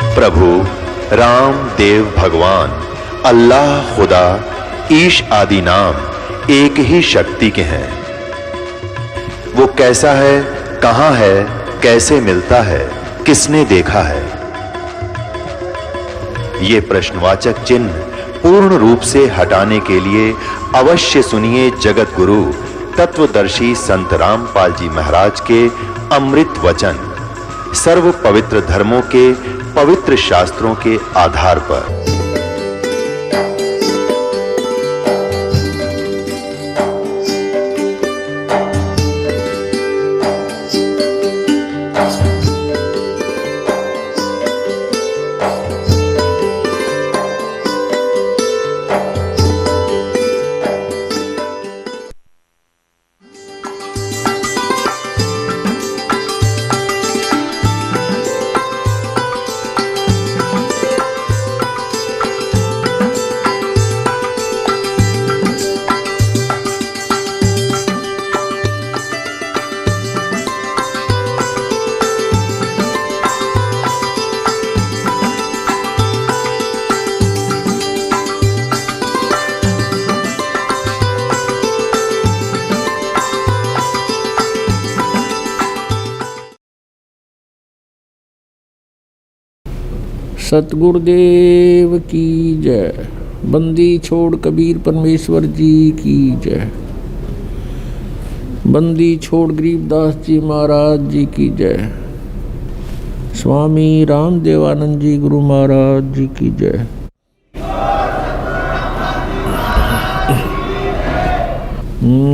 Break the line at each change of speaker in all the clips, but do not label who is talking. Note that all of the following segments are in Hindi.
प्रभु राम देव भगवान अल्लाह खुदा ईश आदि नाम एक ही शक्ति के हैं। वो कैसा है, कहां है, कैसे मिलता है, किसने देखा है? ये प्रश्नवाचक चिन्ह पूर्ण रूप से हटाने के लिए अवश्य सुनिए जगत गुरु तत्वदर्शी संत रामपाल जी महाराज के अमृत वचन सर्व पवित्र धर्मों के पवित्र शास्त्रों के आधार पर।
सतगुरुदेव की जय। बंदी छोड़ कबीर परमेश्वर जी की जय। बंदी छोड़ गरीबदास जी महाराज जी की जय। स्वामी रामदेवानंद जी गुरु महाराज जी की जय।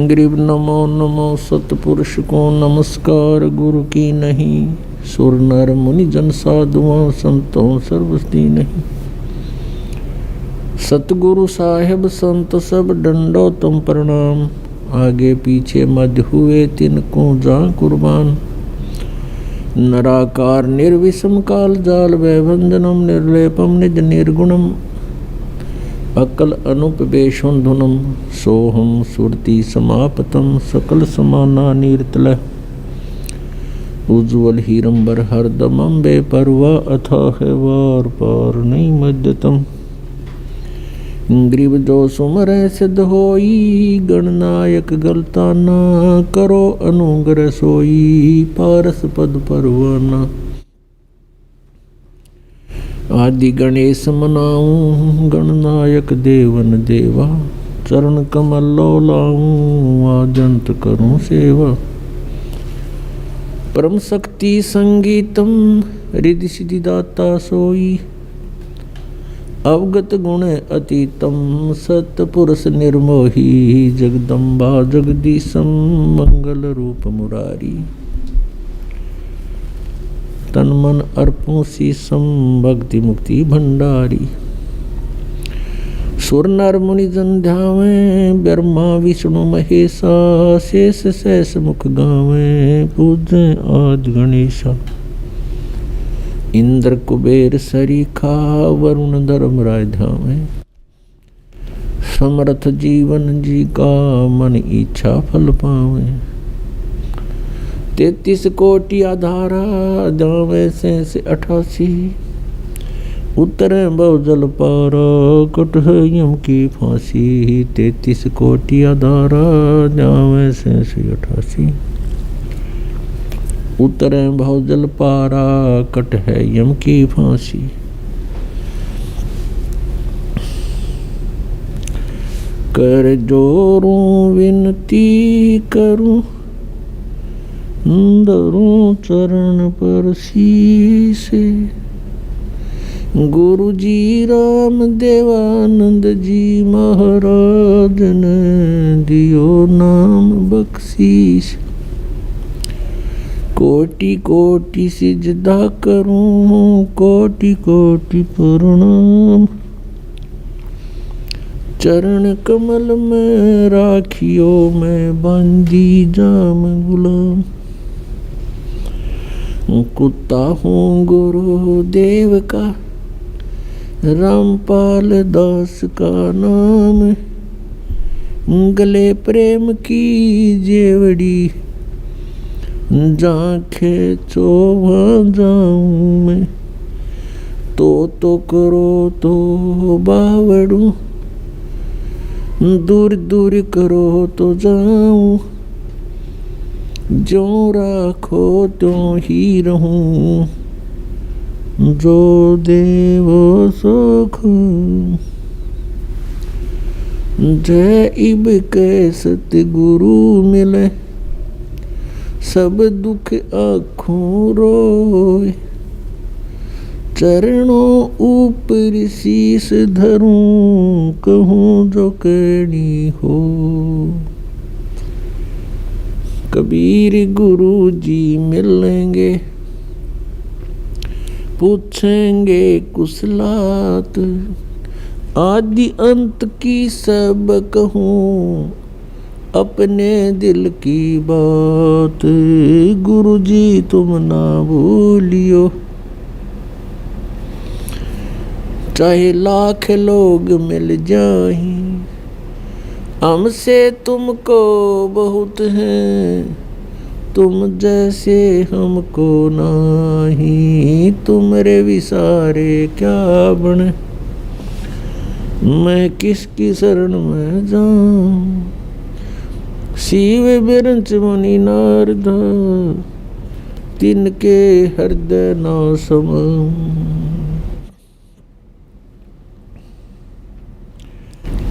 गरीब नमो नमो सतपुरुष को नमस्कार, गुरु की नहीं सुर नर मुनि जन साधुओं संतों सर्वस्ती नहीं। सतगुरु साहेब संत सब डंडो तुम प्रणाम, आगे पीछे मध्य हुए तिनको जा कुर्बान। नराकार निर्विषम काल जाल वैभंजनम निर्लेपम निज निर्गुणम, अकल अनुपवेशुन धुनम सोहम सुरति समापतम सकल समाना नीरतल। उज्ज्वल हीरंबर हरदमं बेपरवा अथाह वार पार नहीं मध्यतम। ग्रीव जो सुमरै सिद्ध होई, गणनायक गलता ना करो अनुग्रह सोई, पारस पद परवाना। आदि गणेश मनाऊं, गणनायक देवन देवा, चरण कमल लो लाऊं, आजंत करूं सेवा। परम शक्ति संगीतम रिद्धि सिद्धि दाता सोई, अवगत गुण अतीतम सतपुरुष निर्मोही। जगदम्बा जगदीशम मंगल रूप मुरारी, तन मन अर्पों शीसम भक्ति मुक्ति भंडारी। सुर नर मुनि जन ध्यावें, ब्रह्मा विष्णु महेशा, शेष शेष मुख गावें, पूजें आदि गणेशा। इंद्र कुबेर सरीखा, वरुण धर्मराय धावें, समर्थ जीवन जी का मन इच्छा फल पावें। 33 कोटि आधारा, जावे से 88, उतरे बहुजल पारा, कट है यम की फांसी। 33 कोटि आधारा, जावे से 88, उतरे बहुजल पारा, कट है यम की फांसी। कर जोरूं विनती करूं, धरूं चरण पर शीसे। गुरु जी राम देवानंद जी महाराज ने दियो नाम बख्शीश। कोटि कोटि सिजदा करूं, कोटि कोटि प्रणाम। चरण कमल में राखियो मैं बंदी जाम गुलाम। कुत्ता हूँ गुरु देव का, रामपाल दास का नाम। गले प्रेम की जेवड़ी, जाके चोभा जाऊं मैं। तो करो तो बावड़ू, दूर दूर करो तो जाऊं, जो राखो त्यों ही रहूं, जो देवो सुख। जय इब के सतगुरु मिले, सब दुख आँखों रोए, चरणों ऊपर शीस धरूं, कहूँ जो करनी हो। कबीर गुरु जी मिलेंगे, पूछेंगे कुशलात, आदि अंत की सब कहूँ, अपने दिल की बात। गुरु जी तुम ना भूलियो, चाहे लाख लोग मिल जाएं, हमसे तुमको बहुत है, तुम जैसे हमको नहीं। तुमरे विसारे क्या बने, मैं किसकी शरण में जाऊं। शिव बिरंच मुनि नारद, तिनके हृदय न समाऊं।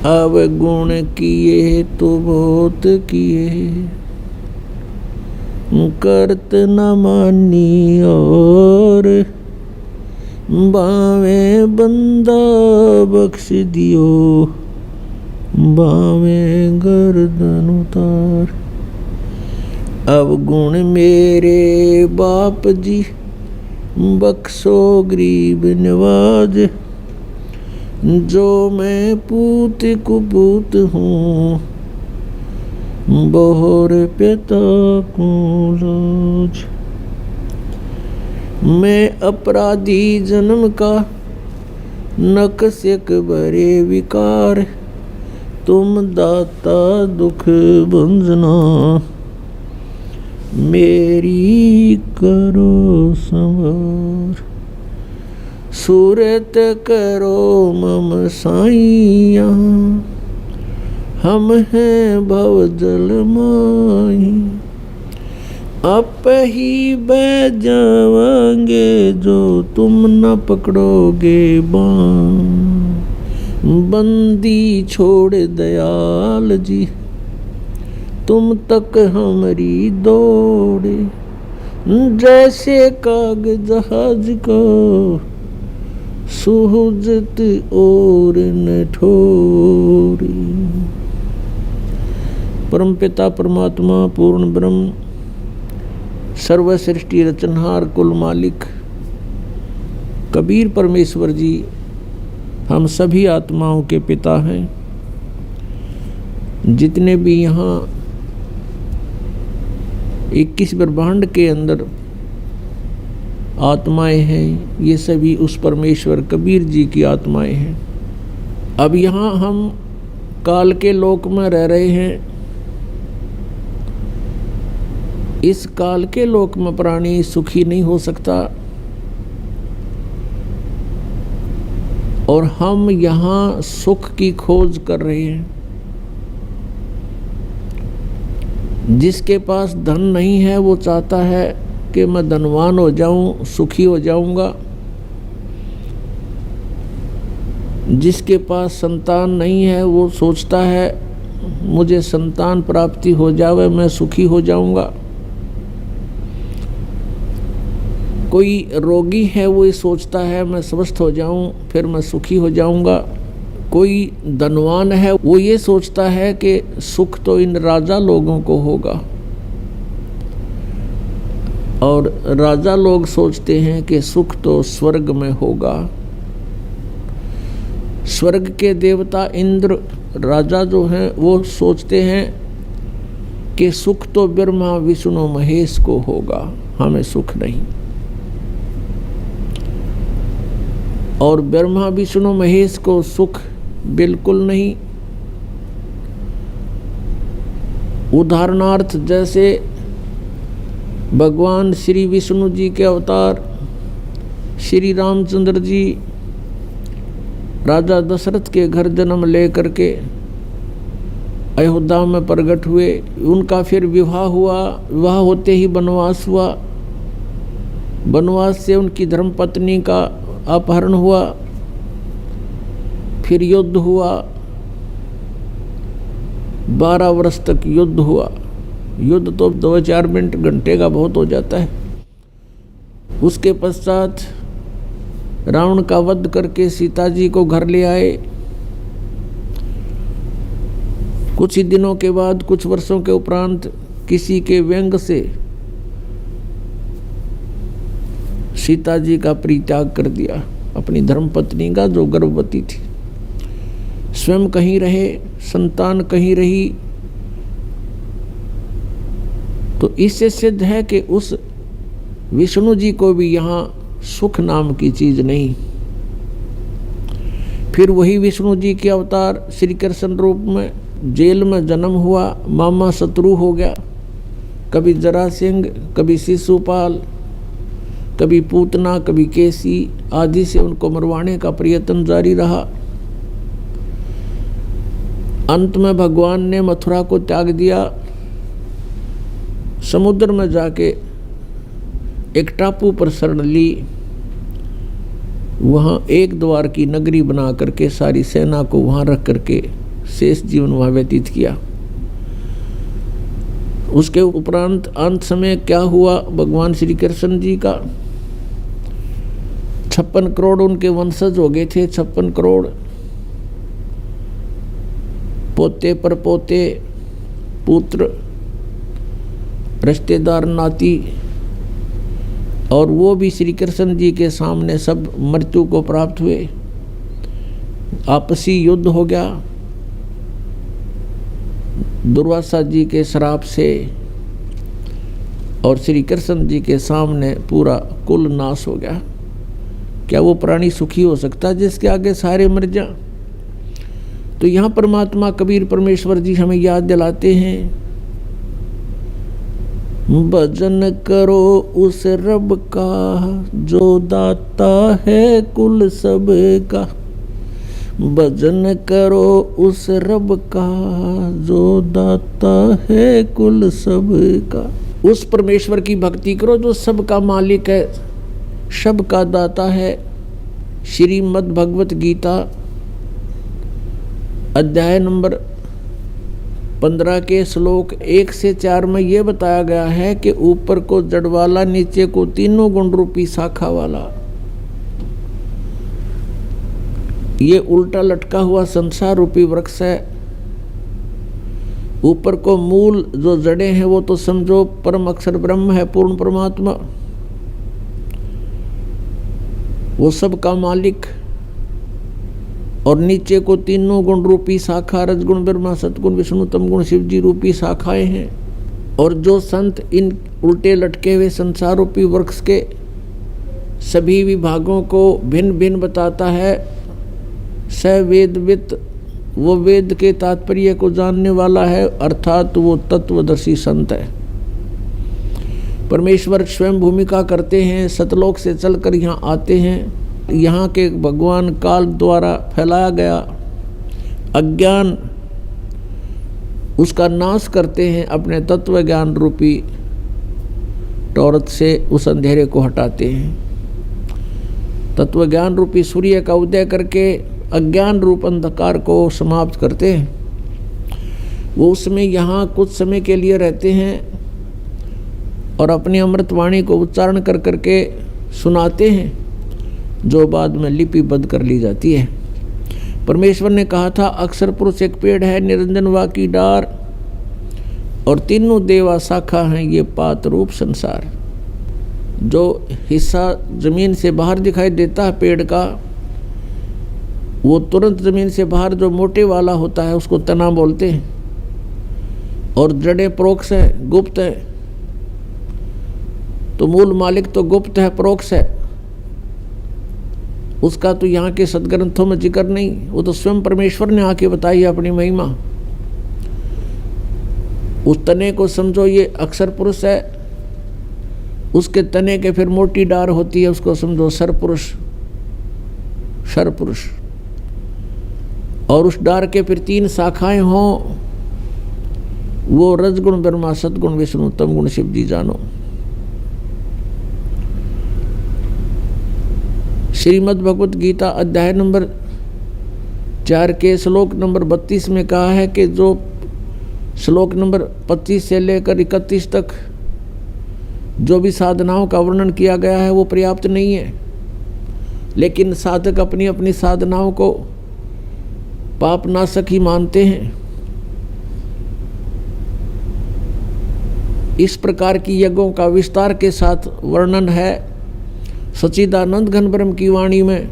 अवगुण किए तो बहुत किए, करत न मानी और, बावे बंदा बख्श दियो, बावे गर्दन उतार। अवगुण मेरे बाप जी, बख्शो गरीब नवाज, जो मैं पूत कुपूत हूँ, बोहर पिता को लाज। मैं अपराधी जन्म का, नकसिक भरे विकार, तुम दाता दुख भंजना, मेरी करो संवार। सूरत करो मम साइया, हम हैं भव जल माई, आप ही बह जावांगे, जो तुम न पकड़ोगे बाँ। बंदी छोड़ दयाल जी, तुम तक हमारी दौड़े, जैसे काग जहाज को सुहजत और न ठोरी। परमपिता परमात्मा पूर्ण ब्रह्म, सर्व सृष्टि रचनहार, कुल मालिक कबीर परमेश्वर जी हम सभी आत्माओं के पिता हैं। जितने भी यहाँ 21 ब्रह्मांड के अंदर आत्माएं हैं, ये सभी उस परमेश्वर कबीर जी की आत्माएं हैं। अब यहाँ हम काल के लोक में रह रहे हैं। इस काल के लोक में प्राणी सुखी नहीं हो सकता, और हम यहाँ सुख की खोज कर रहे हैं। जिसके पास धन नहीं है वो चाहता है कि मैं धनवान हो जाऊं, सुखी हो जाऊंगा। जिसके पास संतान नहीं है वो सोचता है मुझे संतान प्राप्ति हो जावे, मैं सुखी हो जाऊंगा। कोई रोगी है वो ये सोचता है मैं स्वस्थ हो जाऊं फिर मैं सुखी हो जाऊंगा। कोई धनवान है वो ये सोचता है कि सुख तो इन राजा लोगों को होगा, और राजा लोग सोचते हैं कि सुख तो स्वर्ग में होगा। स्वर्ग के देवता इंद्र राजा जो हैं वो सोचते हैं कि सुख तो ब्रह्मा विष्णु महेश को होगा, हमें सुख नहीं। और ब्रह्मा विष्णु महेश को सुख बिल्कुल नहीं। उदाहरणार्थ जैसे भगवान श्री विष्णु जी के अवतार श्री रामचंद्र जी राजा दशरथ के घर जन्म ले करके अयोध्या में प्रकट हुए। उनका फिर विवाह हुआ, विवाह होते ही वनवास हुआ, वनवास से उनकी धर्मपत्नी का अपहरण हुआ, फिर युद्ध हुआ, 12 वर्ष तक युद्ध हुआ। युद्ध तो 2-4 मिनट घंटे का बहुत हो जाता है। उसके पश्चात रावण का वध करके सीता जी को घर ले आए। कुछ ही दिनों के बाद, कुछ वर्षों के उपरांत किसी के व्यंग से सीता जी का परित्याग कर दिया, अपनी धर्मपत्नी का, जो गर्भवती थी। स्वयं कहीं रहे, संतान कहीं रही। तो इससे सिद्ध है कि उस विष्णु जी को भी यहाँ सुख नाम की चीज नहीं। फिर वही विष्णु जी के अवतार श्री कृष्ण रूप में जेल में जन्म हुआ, मामा शत्रु हो गया। कभी जरासिंह, कभी शिशुपाल, कभी पूतना, कभी केसी आदि से उनको मरवाने का प्रयत्न जारी रहा। अंत में भगवान ने मथुरा को त्याग दिया, समुद्र में जाके एक टापू पर शरण ली। वहाँ एक द्वार की नगरी बना करके सारी सेना को वहाँ रख करके शेष जीवन वहाँ व्यतीत किया। उसके उपरांत अंत समय क्या हुआ भगवान श्री कृष्ण जी का, 56 करोड़ उनके वंशज हो गए थे। 56 करोड़ पोते पर पोते, पुत्र, रिश्तेदार, नाती, और वो भी श्री कृष्ण जी के सामने सब मृत्यु को प्राप्त हुए। आपसी युद्ध हो गया दुर्वासा जी के श्राप से, और श्री कृष्ण जी के सामने पूरा कुल नाश हो गया। क्या वो प्राणी सुखी हो सकता है जिसके आगे सारे मर जाएं? तो यहाँ परमात्मा कबीर परमेश्वर जी हमें याद दिलाते हैं, भजन करो उस रब का जो दाता है कुल सब का। भजन करो उस रब का जो दाता है कुल सब का। उस परमेश्वर की भक्ति करो जो सबका मालिक है, सबका दाता है। श्रीमद् भगवत गीता अध्याय नंबर 15 के श्लोक 1 से 4 में ये बताया गया है कि ऊपर को जड़ वाला, नीचे को तीनों गुण रूपी शाखा वाला, ये उल्टा लटका हुआ संसार रूपी वृक्ष है। ऊपर को मूल जो जड़ें हैं वो तो समझो परम अक्षर ब्रह्म है, पूर्ण परमात्मा, वो सब का मालिक। और नीचे को तीनों गुण रूपी शाखा, रजगुण ब्रह्मा, सतगुण विष्णु, तमगुण शिव जी रूपी शाखाएं हैं। और जो संत इन उल्टे लटके हुए संसार रूपी वृक्ष के सभी विभागों को भिन्न भिन्न बताता है, स वेदवित, वो वेद के तात्पर्य को जानने वाला है, अर्थात वो तत्वदर्शी संत है। परमेश्वर स्वयं भूमिका करते हैं, सतलोक से चलकर यहाँ आते हैं। यहाँ के भगवान काल द्वारा फैलाया गया अज्ञान, उसका नाश करते हैं, अपने तत्व ज्ञान रूपी टॉर्च से उस अंधेरे को हटाते हैं। तत्व ज्ञान रूपी सूर्य का उदय करके अज्ञान रूप अंधकार को समाप्त करते हैं। वो उसमें यहाँ कुछ समय के लिए रहते हैं और अपनी अमृतवाणी को उच्चारण कर करके सुनाते हैं, जो बाद में लिपिबद्ध कर ली जाती है। परमेश्वर ने कहा था, अक्षर पुरुष एक पेड़ है, निरंजन वा की डार, और तीनों देवा शाखा हैं ये पात रूप संसार। जो हिस्सा जमीन से बाहर दिखाई देता है पेड़ का, वो तुरंत जमीन से बाहर जो मोटे वाला होता है उसको तना बोलते हैं। और जड़ें प्रोक्ष है, गुप्त है। तो मूल मालिक तो गुप्त है, प्रोक्ष है, उसका तो यहाँ के सदग्रंथों में जिक्र नहीं। वो तो स्वयं परमेश्वर ने आके बताई है अपनी महिमा। उस तने को समझो ये अक्षर पुरुष है, उसके तने के फिर मोटी डार होती है, उसको समझो सरपुरुष, सरपुरुष। और उस डार के फिर 3 शाखाएं हों, वो रजगुण ब्रह्मा, सदगुण विष्णु, तम गुण शिव जी जानो। श्रीमद् भगवत गीता अध्याय नंबर 4 के श्लोक नंबर 32 में कहा है कि जो श्लोक नंबर 25 से लेकर 31 तक जो भी साधनाओं का वर्णन किया गया है वो पर्याप्त नहीं है, लेकिन साधक अपनी अपनी साधनाओं को पापनाशक ही मानते हैं। इस प्रकार की यज्ञों का विस्तार के साथ वर्णन है सच्चिदानंद घन ब्रह्म की वाणी में।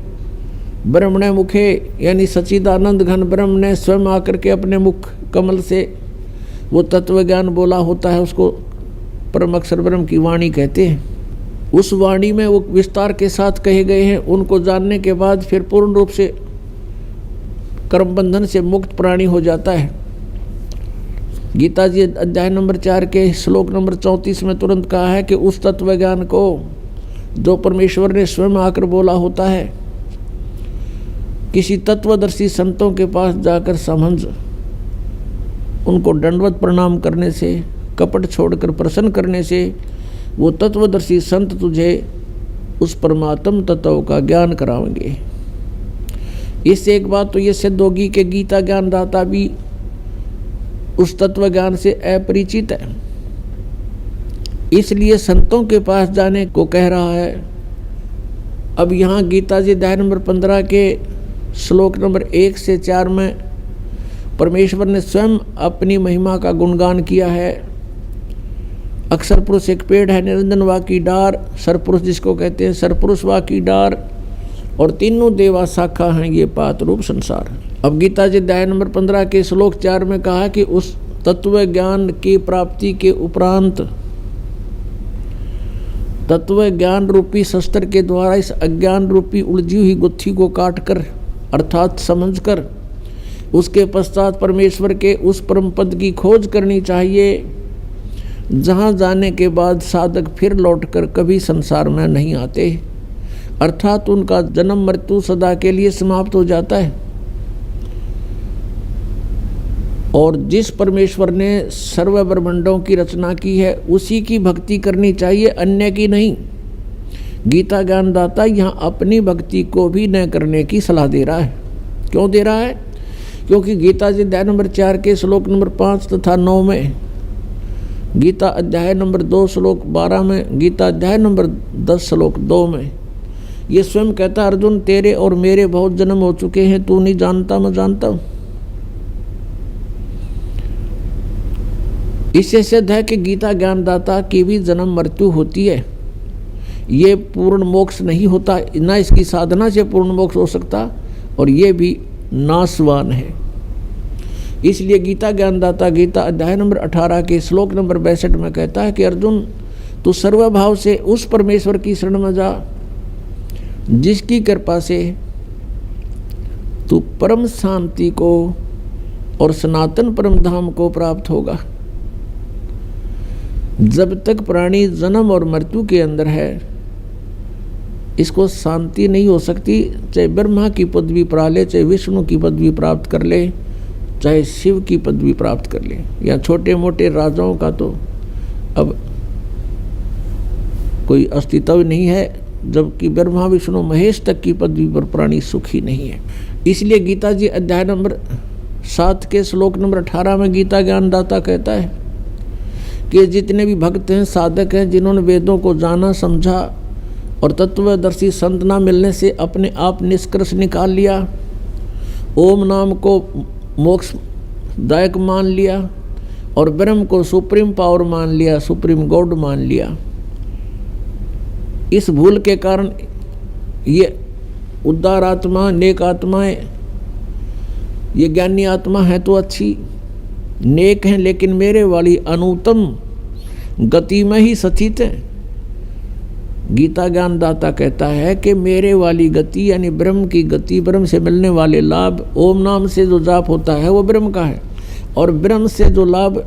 ब्रह्म ने मुखे यानी सच्चिदानंद घन ब्रह्म ने स्वयं आकर के अपने मुख कमल से वो तत्व ज्ञान बोला होता है, उसको परम अक्षर ब्रह्म की वाणी कहते हैं। उस वाणी में वो विस्तार के साथ कहे गए हैं। उनको जानने के बाद फिर पूर्ण रूप से कर्म बंधन से मुक्त प्राणी हो जाता है। गीता जी अध्याय नंबर 4 के श्लोक नंबर 34 में तुरंत कहा है कि उस तत्व ज्ञान को जो परमेश्वर ने स्वयं आकर बोला होता है, किसी तत्वदर्शी संतों के पास जाकर समझ उनको दंडवत प्रणाम करने से, कपट छोड़कर प्रसन्न करने से वो तत्वदर्शी संत तुझे उस परमात्म तत्व का ज्ञान कराएंगे। इससे एक बात तो ये सिद्ध होगी कि गीता ज्ञानदाता भी उस तत्व ज्ञान से अपरिचित है, इसलिए संतों के पास जाने को कह रहा है। अब यहाँ गीता जी अध्याय नंबर 15 के श्लोक नंबर 1 से 4 में परमेश्वर ने स्वयं अपनी महिमा का गुणगान किया है। अक्षर पुरुष एक पेड़ है, निरंजन वा की डार, सरपुरुष जिसको कहते हैं, सरपुरुष वा की डार, और तीनों देवा शाखा हैं ये पात रूप संसार। अब गीता जी अध्याय नंबर 15 के श्लोक 4 में कहा कि उस तत्व ज्ञान की प्राप्ति के उपरांत तत्व ज्ञान रूपी शस्त्र के द्वारा इस अज्ञान रूपी उलझी हुई गुत्थी को काटकर अर्थात समझकर उसके पश्चात परमेश्वर के उस परम पद की खोज करनी चाहिए, जहाँ जाने के बाद साधक फिर लौटकर कभी संसार में नहीं आते, अर्थात उनका जन्म मृत्यु सदा के लिए समाप्त हो जाता है। और जिस परमेश्वर ने सर्व ब्रह्मांडों की रचना की है उसी की भक्ति करनी चाहिए, अन्य की नहीं। गीता ज्ञानदाता यहाँ अपनी भक्ति को भी न करने की सलाह दे रहा है। क्यों दे रहा है? क्योंकि गीता जी अध्याय नंबर 4 के श्लोक नंबर 5 तथा 9 में, गीता अध्याय नंबर 2 श्लोक 12 में, गीता अध्याय नंबर 10 श्लोक 2 में ये स्वयं कहता, अर्जुन तेरे और मेरे बहुत जन्म हो चुके हैं, तू नहीं जानता मैं जानता हूँ। इससे सिद्ध है कि गीता ज्ञानदाता की भी जन्म मृत्यु होती है। ये पूर्ण मोक्ष नहीं होता, ना इसकी साधना से पूर्ण मोक्ष हो सकता, और ये भी नाशवान है। इसलिए गीता ज्ञानदाता गीता अध्याय नंबर 18 के श्लोक नंबर 62 में कहता है कि अर्जुन तू सर्वभाव से उस परमेश्वर की शरण में जा जिसकी कृपा से तू परम शांति को और सनातन परम धाम को प्राप्त होगा। जब तक प्राणी जन्म और मृत्यु के अंदर है इसको शांति नहीं हो सकती, चाहे ब्रह्मा की पदवी पा ले, चाहे विष्णु की पदवी प्राप्त कर ले, चाहे शिव की पदवी प्राप्त कर ले, या छोटे मोटे राजाओं का तो अब कोई अस्तित्व नहीं है, जबकि ब्रह्मा विष्णु महेश तक की पदवी पर प्राणी सुखी नहीं है। इसलिए गीता जी अध्याय नंबर 7 के श्लोक नंबर 18 में गीता ज्ञानदाता कहता है कि जितने भी भक्त हैं, साधक हैं, जिन्होंने वेदों को जाना समझा और तत्वदर्शी संत ना मिलने से अपने आप निष्कर्ष निकाल लिया, ओम नाम को मोक्षदायक मान लिया और ब्रह्म को सुप्रीम पावर मान लिया, सुप्रीम गॉड मान लिया, इस भूल के कारण ये उदार आत्मा, नेक आत्माएं, ये ज्ञानी आत्मा है तो अच्छी नेक हैं, लेकिन मेरे वाली अनुत्तम गति में ही स्थित है। गीता ज्ञानदाता कहता है कि मेरे वाली गति यानी ब्रह्म की गति, ब्रह्म से मिलने वाले लाभ, ओम नाम से जो जाप होता है वो ब्रह्म का है, और ब्रह्म से जो लाभ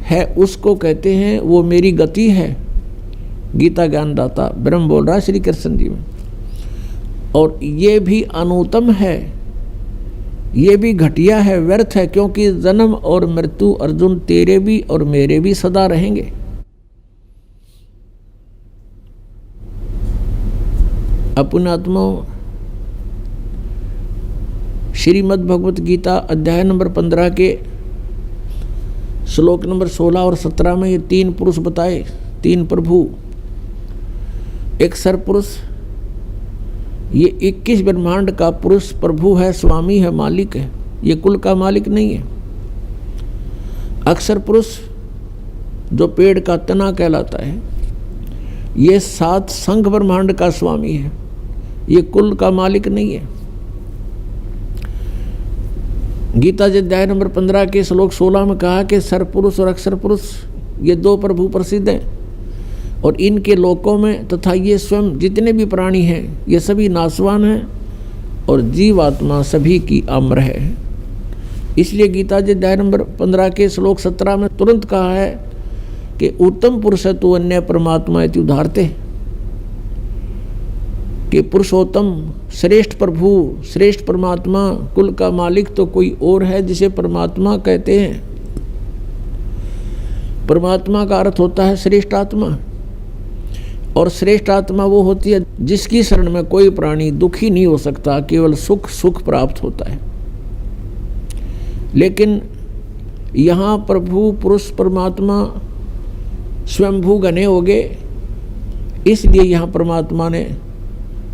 है उसको कहते हैं वो मेरी गति है, गीता ज्ञानदाता ब्रह्म बोल रहा है श्री कृष्ण जी में। और ये भी अनुत्तम है, ये भी घटिया है, व्यर्थ है, क्योंकि जन्म और मृत्यु अर्जुन तेरे भी और मेरे भी सदा रहेंगे। पुण्यात्माओं, श्रीमद् भगवत गीता अध्याय नंबर 15 के श्लोक नंबर 16 और 17 में ये 3 पुरुष बताए, 3 प्रभु। एक सरपुरुष, ये 21 ब्रह्मांड का पुरुष प्रभु है, स्वामी है, मालिक है, ये कुल का मालिक नहीं है। अक्षर पुरुष जो पेड़ का तना कहलाता है, ये 7 संघ ब्रह्मांड का स्वामी है, ये कुल का मालिक नहीं है। गीता जी अध्याय नंबर 15 के श्लोक 16 में कहा कि सरपुरुष और अक्षर पुरुष ये 2 प्रभु प्रसिद्ध हैं, और इनके लोकों में तथा ये स्वयं जितने भी प्राणी हैं ये सभी नाशवान हैं, और जीवात्मा सभी की अमर है। इसलिए गीता जी अध्याय नंबर 15 के श्लोक 17 में तुरंत कहा है कि उत्तम पुरुष है तो अन्य परमात्मा इति उदाहरते, कि पुरुषोत्तम श्रेष्ठ प्रभु, श्रेष्ठ परमात्मा, कुल का मालिक तो कोई और है जिसे परमात्मा कहते हैं। परमात्मा का अर्थ होता है श्रेष्ठ आत्मा, और श्रेष्ठ आत्मा वो होती है जिसकी शरण में कोई प्राणी दुखी नहीं हो सकता, केवल सुख सुख प्राप्त होता है। लेकिन यहाँ प्रभु पुरुष परमात्मा स्वयंभू घने हो गए, इसलिए यहाँ परमात्मा ने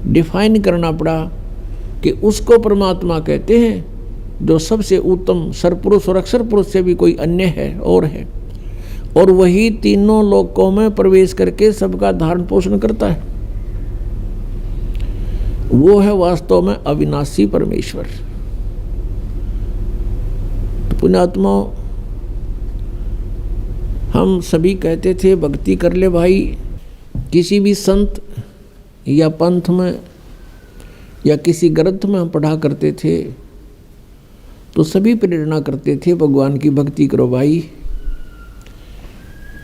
डिफाइन करना पड़ा कि उसको परमात्मा कहते हैं जो सबसे उत्तम सरपुरुष और अक्षर पुरुष से भी कोई अन्य है और है, और वही तीनों लोकों में प्रवेश करके सबका धारण पोषण करता है। वो है वास्तव में अविनाशी परमेश्वर। तो पुण्यात्माओं, हम सभी कहते थे भक्ति कर ले भाई, किसी भी संत या पंथ में या किसी ग्रंथ में हम पढ़ा करते थे तो सभी प्रेरणा करते थे भगवान की भक्ति करो भाई।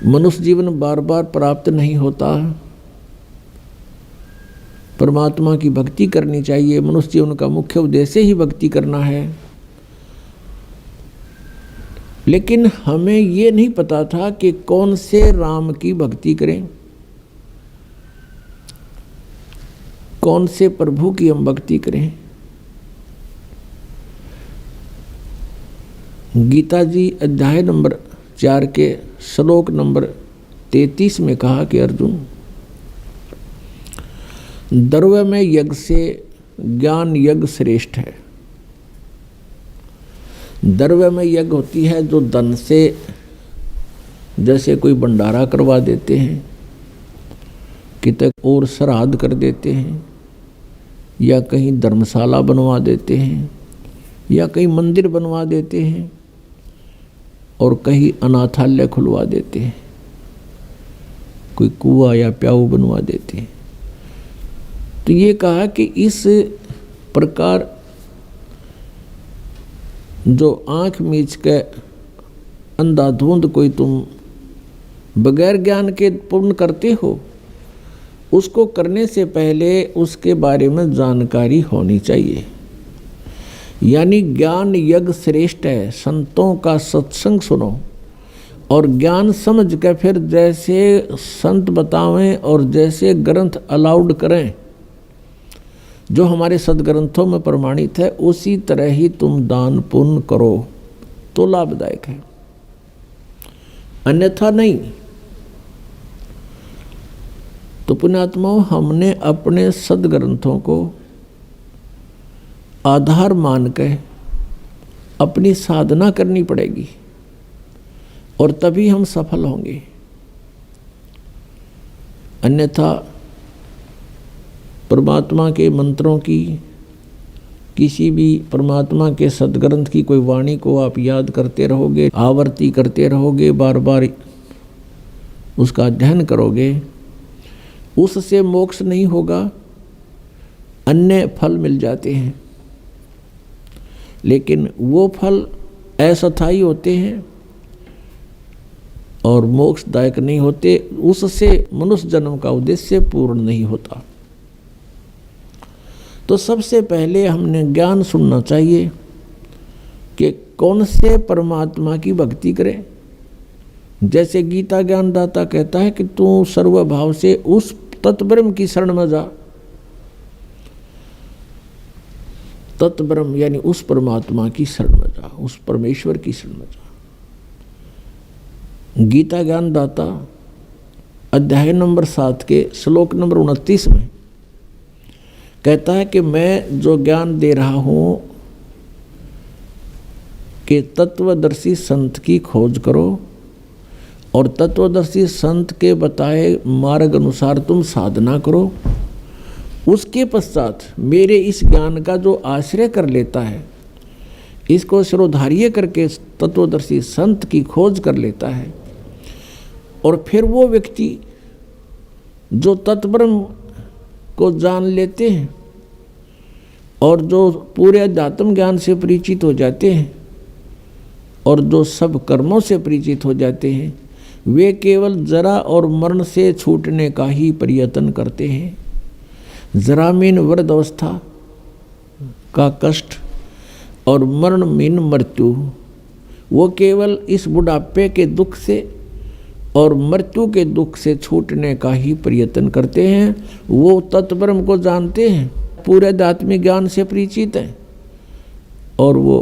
मनुष्य जीवन बार बार प्राप्त नहीं होता, परमात्मा की भक्ति करनी चाहिए, मनुष्य जीवन का मुख्य उद्देश्य ही भक्ति करना है। लेकिन हमें ये नहीं पता था कि कौन से राम की भक्ति करें, कौन से प्रभु की हम भक्ति करें। गीता जी अध्याय नंबर 4 के श्लोक नंबर 33 में कहा कि अर्जुन, द्रव्य में यज्ञ से ज्ञान यज्ञ श्रेष्ठ है। द्रव्य में यज्ञ होती है जो धन से, जैसे कोई भंडारा करवा देते हैं, कितने और श्राद्ध कर देते हैं, या कहीं धर्मशाला बनवा देते हैं, या कहीं मंदिर बनवा देते हैं, और कहीं अनाथालय खुलवा देते हैं, कोई कुआं या प्याऊ बनवा देते हैं। तो ये कहा कि इस प्रकार जो आँख मीच के अंधाधुंध कोई तुम बगैर ज्ञान के पूर्ण करते हो, उसको करने से पहले उसके बारे में जानकारी होनी चाहिए। यानी ज्ञान यज्ञ श्रेष्ठ है। संतों का सत्संग सुनो और ज्ञान समझ के फिर जैसे संत बतावें और जैसे ग्रंथ अलाउड करें, जो हमारे सदग्रंथों में प्रमाणित है, उसी तरह ही तुम दान पुण्य करो तो लाभदायक है, अन्यथा नहीं। तो पुण्यात्माओं, हमने अपने सदग्रंथों को आधार मान के अपनी साधना करनी पड़ेगी, और तभी हम सफल होंगे। अन्यथा परमात्मा के मंत्रों की, किसी भी परमात्मा के सदग्रंथ की कोई वाणी को आप याद करते रहोगे, आवर्ती करते रहोगे, बार बार उसका अध्ययन करोगे, उससे मोक्ष नहीं होगा, अन्य फल मिल जाते हैं। लेकिन वो फल अस्थायी होते हैं, और मोक्षदायक नहीं होते, उससे मनुष्य जन्म का उद्देश्य पूर्ण नहीं होता। तो सबसे पहले हमने ज्ञान सुनना चाहिए कि कौन से परमात्मा की भक्ति करें। जैसे गीता ज्ञानदाता कहता है कि तू सर्वभाव से उस तत्ब्रह्म की शरण में जा। तत्ब्रह्म यानी उस परमात्मा की शरण में जा, उस परमेश्वर की शरण में जा। गीता ज्ञानदाता अध्याय नंबर 7 के श्लोक नंबर 29 में कहता है कि मैं जो ज्ञान दे रहा हूं कि तत्वदर्शी संत की खोज करो और तत्वदर्शी संत के बताए मार्ग अनुसार तुम साधना करो। उसके पश्चात मेरे इस ज्ञान का जो आश्रय कर लेता है, इसको शिरोधार्य करके तत्वदर्शी संत की खोज कर लेता है, और फिर वो व्यक्ति जो तत्ब्रह्म को जान लेते हैं और जो पूरे अध्यात्म ज्ञान से परिचित हो जाते हैं और जो सब कर्मों से परिचित हो जाते हैं, वे केवल जरा और मरण से छूटने का ही प्रयत्न करते हैं। जरामीन वृद्ध अवस्था का कष्ट और मरणमीन मृत्यु, वो केवल इस बुढ़ापे के दुख से और मृत्यु के दुख से छूटने का ही प्रयत्न करते हैं। वो तत्ब्रह्म को जानते हैं, पूरे आध्यात्मिक ज्ञान से परिचित हैं और वो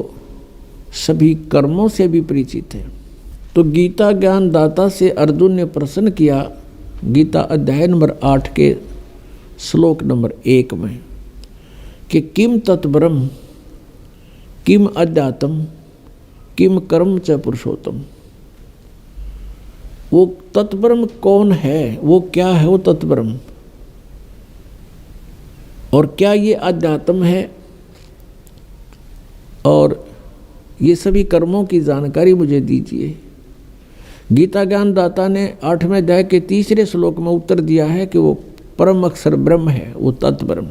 सभी कर्मों से भी परिचित है। तो गीता ज्ञान दाता से अर्जुन ने प्रश्न किया, गीता अध्याय नंबर 8 के श्लोक नंबर 1 में, कि किम तत्ब्रह्म किम अध्यात्म किम कर्म च पुरुषोत्तम। वो तत्ब्रह्म कौन है, वो क्या है वो तत्ब्रह्म, और क्या ये अध्यात्म है, और ये सभी कर्मों की जानकारी मुझे दीजिए। गीता ज्ञान दाता ने 8वें अध्याय के 3 श्लोक में उत्तर दिया है कि वो परम अक्षर ब्रह्म है, वो तत्ब्रह्म।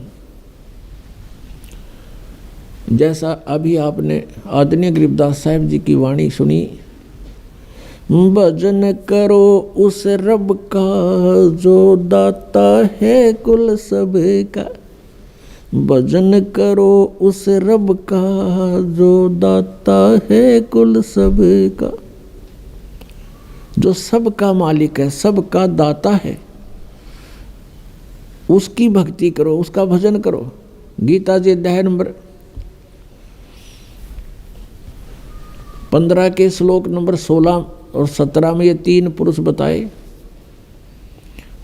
जैसा अभी आपने आदरणीय गरीबदास साहब जी की वाणी सुनी, भजन करो उस रब का जो दाता है कुल सब का। भजन करो उस रब का जो दाता है कुल सब का। जो सबका मालिक है, सबका दाता है, उसकी भक्ति करो, उसका भजन करो। गीता जी अध्याय नंबर 15 के श्लोक नंबर 16 और 17 में ये 3 पुरुष बताए।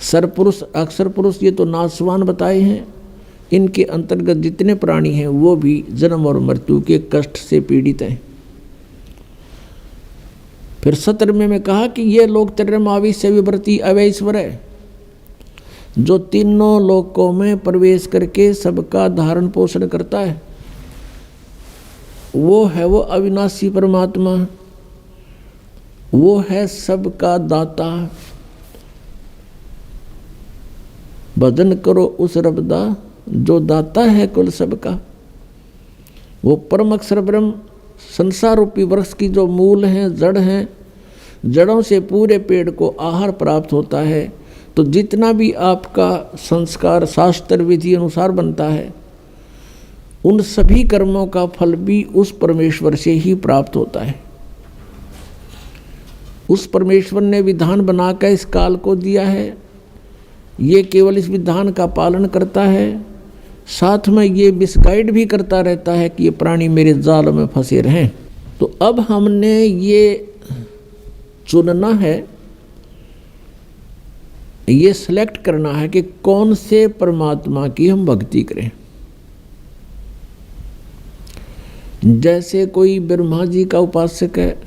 सरपुरुष, अक्षर पुरुष, ये तो नाशवान बताए हैं। इनके अंतर्गत जितने प्राणी हैं वो भी जन्म और मृत्यु के कष्ट से पीड़ित हैं। फिर 17वें में कहा कि ये लोग त्रिमावी से विवर्ती अवैश्वर है, जो तीनों लोकों में प्रवेश करके सबका धारण पोषण करता है। वो है वो अविनाशी परमात्मा, वो है सबका दाता। भजन करो उस रबदा जो दाता है कुल सबका। वो परम अक्षर ब्रह्म संसार रूपी वृक्ष की जो मूल हैं, जड़ हैं, जड़ों से पूरे पेड़ को आहार प्राप्त होता है। तो जितना भी आपका संस्कार शास्त्र विधि अनुसार बनता है, उन सभी कर्मों का फल भी उस परमेश्वर से ही प्राप्त होता है। उस परमेश्वर ने विधान बनाकर इस काल को दिया है, ये केवल इस विधान का पालन करता है, साथ में ये मिसगाइड भी करता रहता है कि ये प्राणी मेरे जाल में फंसे रहें। तो अब हमने ये चुनना है, ये सिलेक्ट करना है कि कौन से परमात्मा की हम भक्ति करें। जैसे कोई ब्रह्मा जी का उपासक है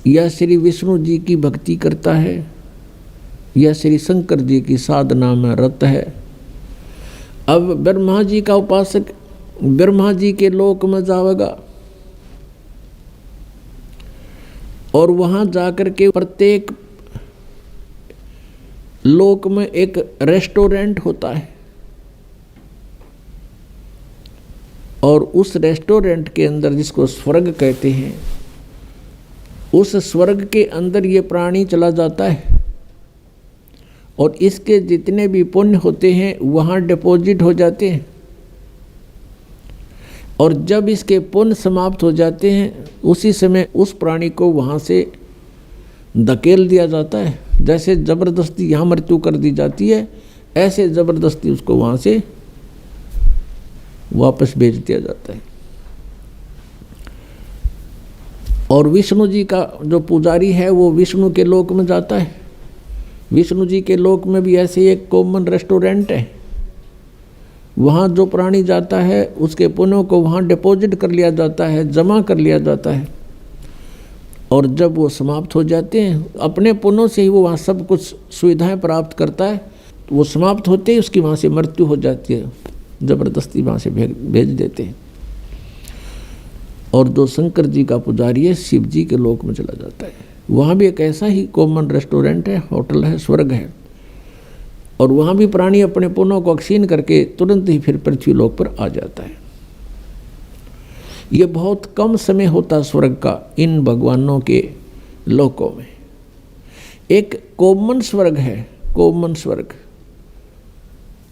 या श्री विष्णु जी की भक्ति करता है या श्री शंकर जी की साधना में रत है। अब ब्रह्मा जी का उपासक ब्रह्मा जी के लोक में जाएगा और वहां जाकर के प्रत्येक लोक में एक रेस्टोरेंट होता है और उस रेस्टोरेंट के अंदर, जिसको स्वर्ग कहते हैं, उस स्वर्ग के अंदर ये प्राणी चला जाता है और इसके जितने भी पुण्य होते हैं वहाँ डिपॉजिट हो जाते हैं, और जब इसके पुण्य समाप्त हो जाते हैं उसी समय उस प्राणी को वहाँ से धकेल दिया जाता है। जैसे ज़बरदस्ती यहाँ मृत्यु कर दी जाती है, ऐसे ज़बरदस्ती उसको वहाँ से वापस भेज दिया जाता है। और विष्णु जी का जो पुजारी है वो विष्णु के लोक में जाता है। विष्णु जी के लोक में भी ऐसे एक कॉमन रेस्टोरेंट है, वहाँ जो प्राणी जाता है उसके पुण्यों को वहाँ डिपॉजिट कर लिया जाता है, जमा कर लिया जाता है, और जब वो समाप्त हो जाते हैं अपने पुण्यों से ही वो वहाँ सब कुछ सुविधाएं प्राप्त करता है, तो वो समाप्त होते ही उसकी वहाँ से मृत्यु हो जाती है, ज़बरदस्ती वहाँ से भेज देते हैं। और जो शंकर जी का पुजारी है शिव जी के लोक में चला जाता है। वहाँ भी एक ऐसा ही कॉमन रेस्टोरेंट है, होटल है, स्वर्ग है, और वहाँ भी प्राणी अपने पुण्यों को क्षीण करके तुरंत ही फिर पृथ्वी लोक पर आ जाता है। ये बहुत कम समय होता स्वर्ग का इन भगवानों के लोकों में। एक कॉमन स्वर्ग है, कॉमन स्वर्ग,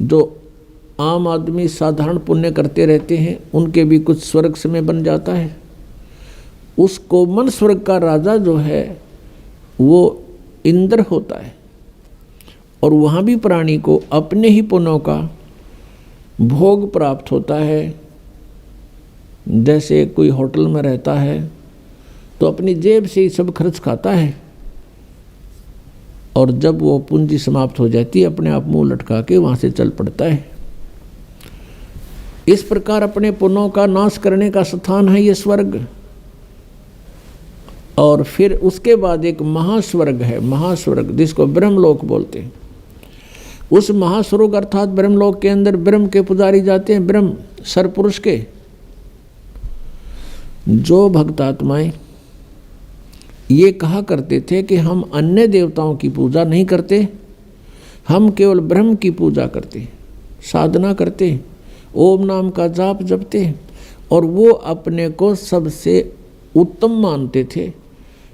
जो आम आदमी साधारण पुण्य करते रहते हैं उनके भी कुछ स्वर्ग समय बन जाता है। उस कॉमन स्वर्ग का राजा जो है वो इंद्र होता है, और वहाँ भी प्राणी को अपने ही पुण्यों का भोग प्राप्त होता है। जैसे कोई होटल में रहता है तो अपनी जेब से ही सब खर्च खाता है, और जब वो पूंजी समाप्त हो जाती है अपने आप मुंह लटका के वहाँ से चल पड़ता है। इस प्रकार अपने पुण्यों का नाश करने का स्थान है ये स्वर्ग। और फिर उसके बाद एक महास्वर्ग है, महास्वर्ग जिसको ब्रह्मलोक बोलते हैं। उस महास्वर्ग अर्थात ब्रह्मलोक के अंदर ब्रह्म के पुजारी जाते हैं, ब्रह्म सरपुरुष के। जो भक्तात्माएं ये कहा करते थे कि हम अन्य देवताओं की पूजा नहीं करते, हम केवल ब्रह्म की पूजा करते, साधना करते, ओम नाम का जाप जपते, और वो अपने को सबसे उत्तम मानते थे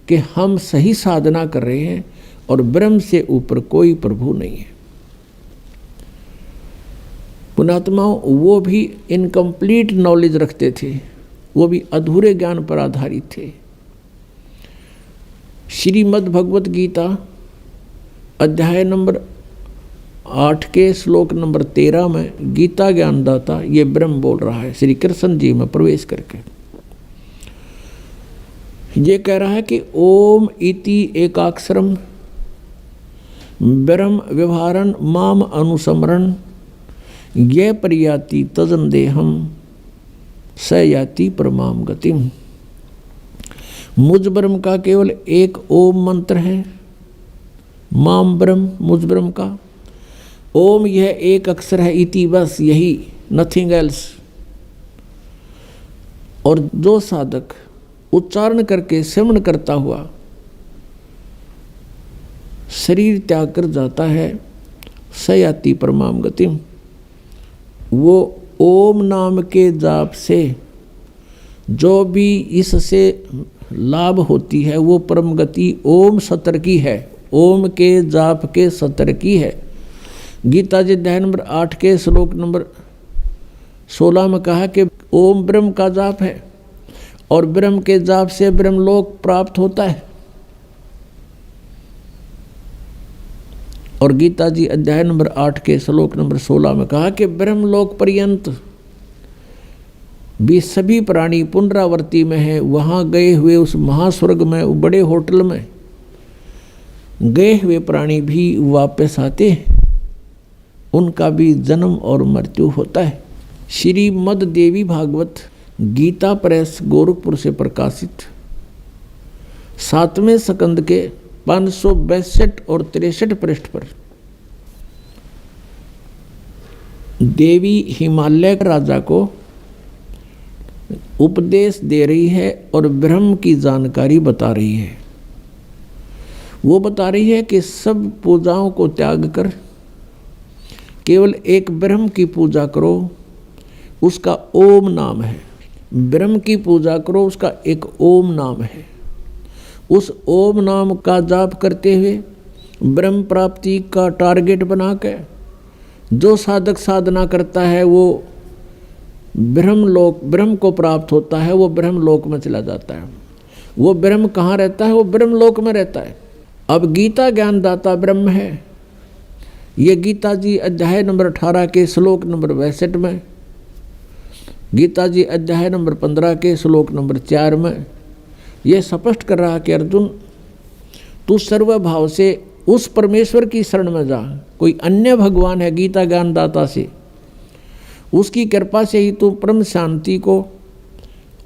कि हम सही साधना कर रहे हैं और ब्रह्म से ऊपर कोई प्रभु नहीं है। पुणात्माओं वो भी इनकम्प्लीट नॉलेज रखते थे, वो भी अधूरे ज्ञान पर आधारित थे। श्रीमद् भगवत गीता अध्याय नंबर 8 के श्लोक नंबर 13 में गीता ज्ञानदाता ये ब्रह्म बोल रहा है, श्री कृष्ण जी में प्रवेश करके ये कह रहा है कि ओम इति एकाक्षरम ब्रह्म व्यवहारन माम अनुसमरण ये परियाति तजन देहम स याति परमाम गतिम। मुझ ब्रह्म का केवल एक ओम मंत्र है, माम ब्रह्म, मुझ ब्रह्म का ओम यह एक अक्षर है, इति बस यही, नथिंग एल्स। और जो साधक उच्चारण करके श्रवण करता हुआ शरीर त्याग कर जाता है, सयाति परमाम गतिम, वो ओम नाम के जाप से जो भी इससे लाभ होती है वो परम गति ओम सतर की है, ओम के जाप के सतर की है। गीता जी अध्याय नंबर 8 के श्लोक नंबर 16 में कहा कि ओम ब्रह्म का जाप है और ब्रह्म के जाप से ब्रह्मलोक प्राप्त होता है। और गीता जी अध्याय नंबर 8 के श्लोक नंबर 16 में कहा कि ब्रह्मलोक पर्यंत भी सभी प्राणी पुनरावर्ती में है। वहाँ गए हुए उस महास्वर्ग में, बड़े होटल में गए हुए प्राणी भी वापस आते हैं, उनका भी जन्म और मृत्यु होता है। श्रीमद् देवी भागवत गीता प्रेस गोरखपुर से प्रकाशित 7वें स्कंद के 562 और 63 पृष्ठ पर देवी हिमालय राजा को उपदेश दे रही है और ब्रह्म की जानकारी बता रही है। वो बता रही है कि सब पूजाओं को त्याग कर केवल एक ब्रह्म की पूजा करो, उसका ओम नाम है। ब्रह्म की पूजा करो, उसका एक ओम नाम है। उस ओम नाम का जाप करते हुए ब्रह्म प्राप्ति का टारगेट बना के जो साधक साधना करता है वो ब्रह्म को प्राप्त होता है, वो ब्रह्म लोक में चला जाता है। वो ब्रह्म कहाँ रहता है? वो ब्रह्म लोक में रहता है। अब गीता ज्ञानदाता ब्रह्म है। ये गीता जी अध्याय नंबर 18 के श्लोक नंबर 62 में, गीता जी अध्याय नंबर 15 के श्लोक नंबर 4 में ये स्पष्ट कर रहा कि अर्जुन तू सर्वभाव से उस परमेश्वर की शरण में जा। कोई अन्य भगवान है गीता ज्ञानदाता से, उसकी कृपा से ही तू परम शांति को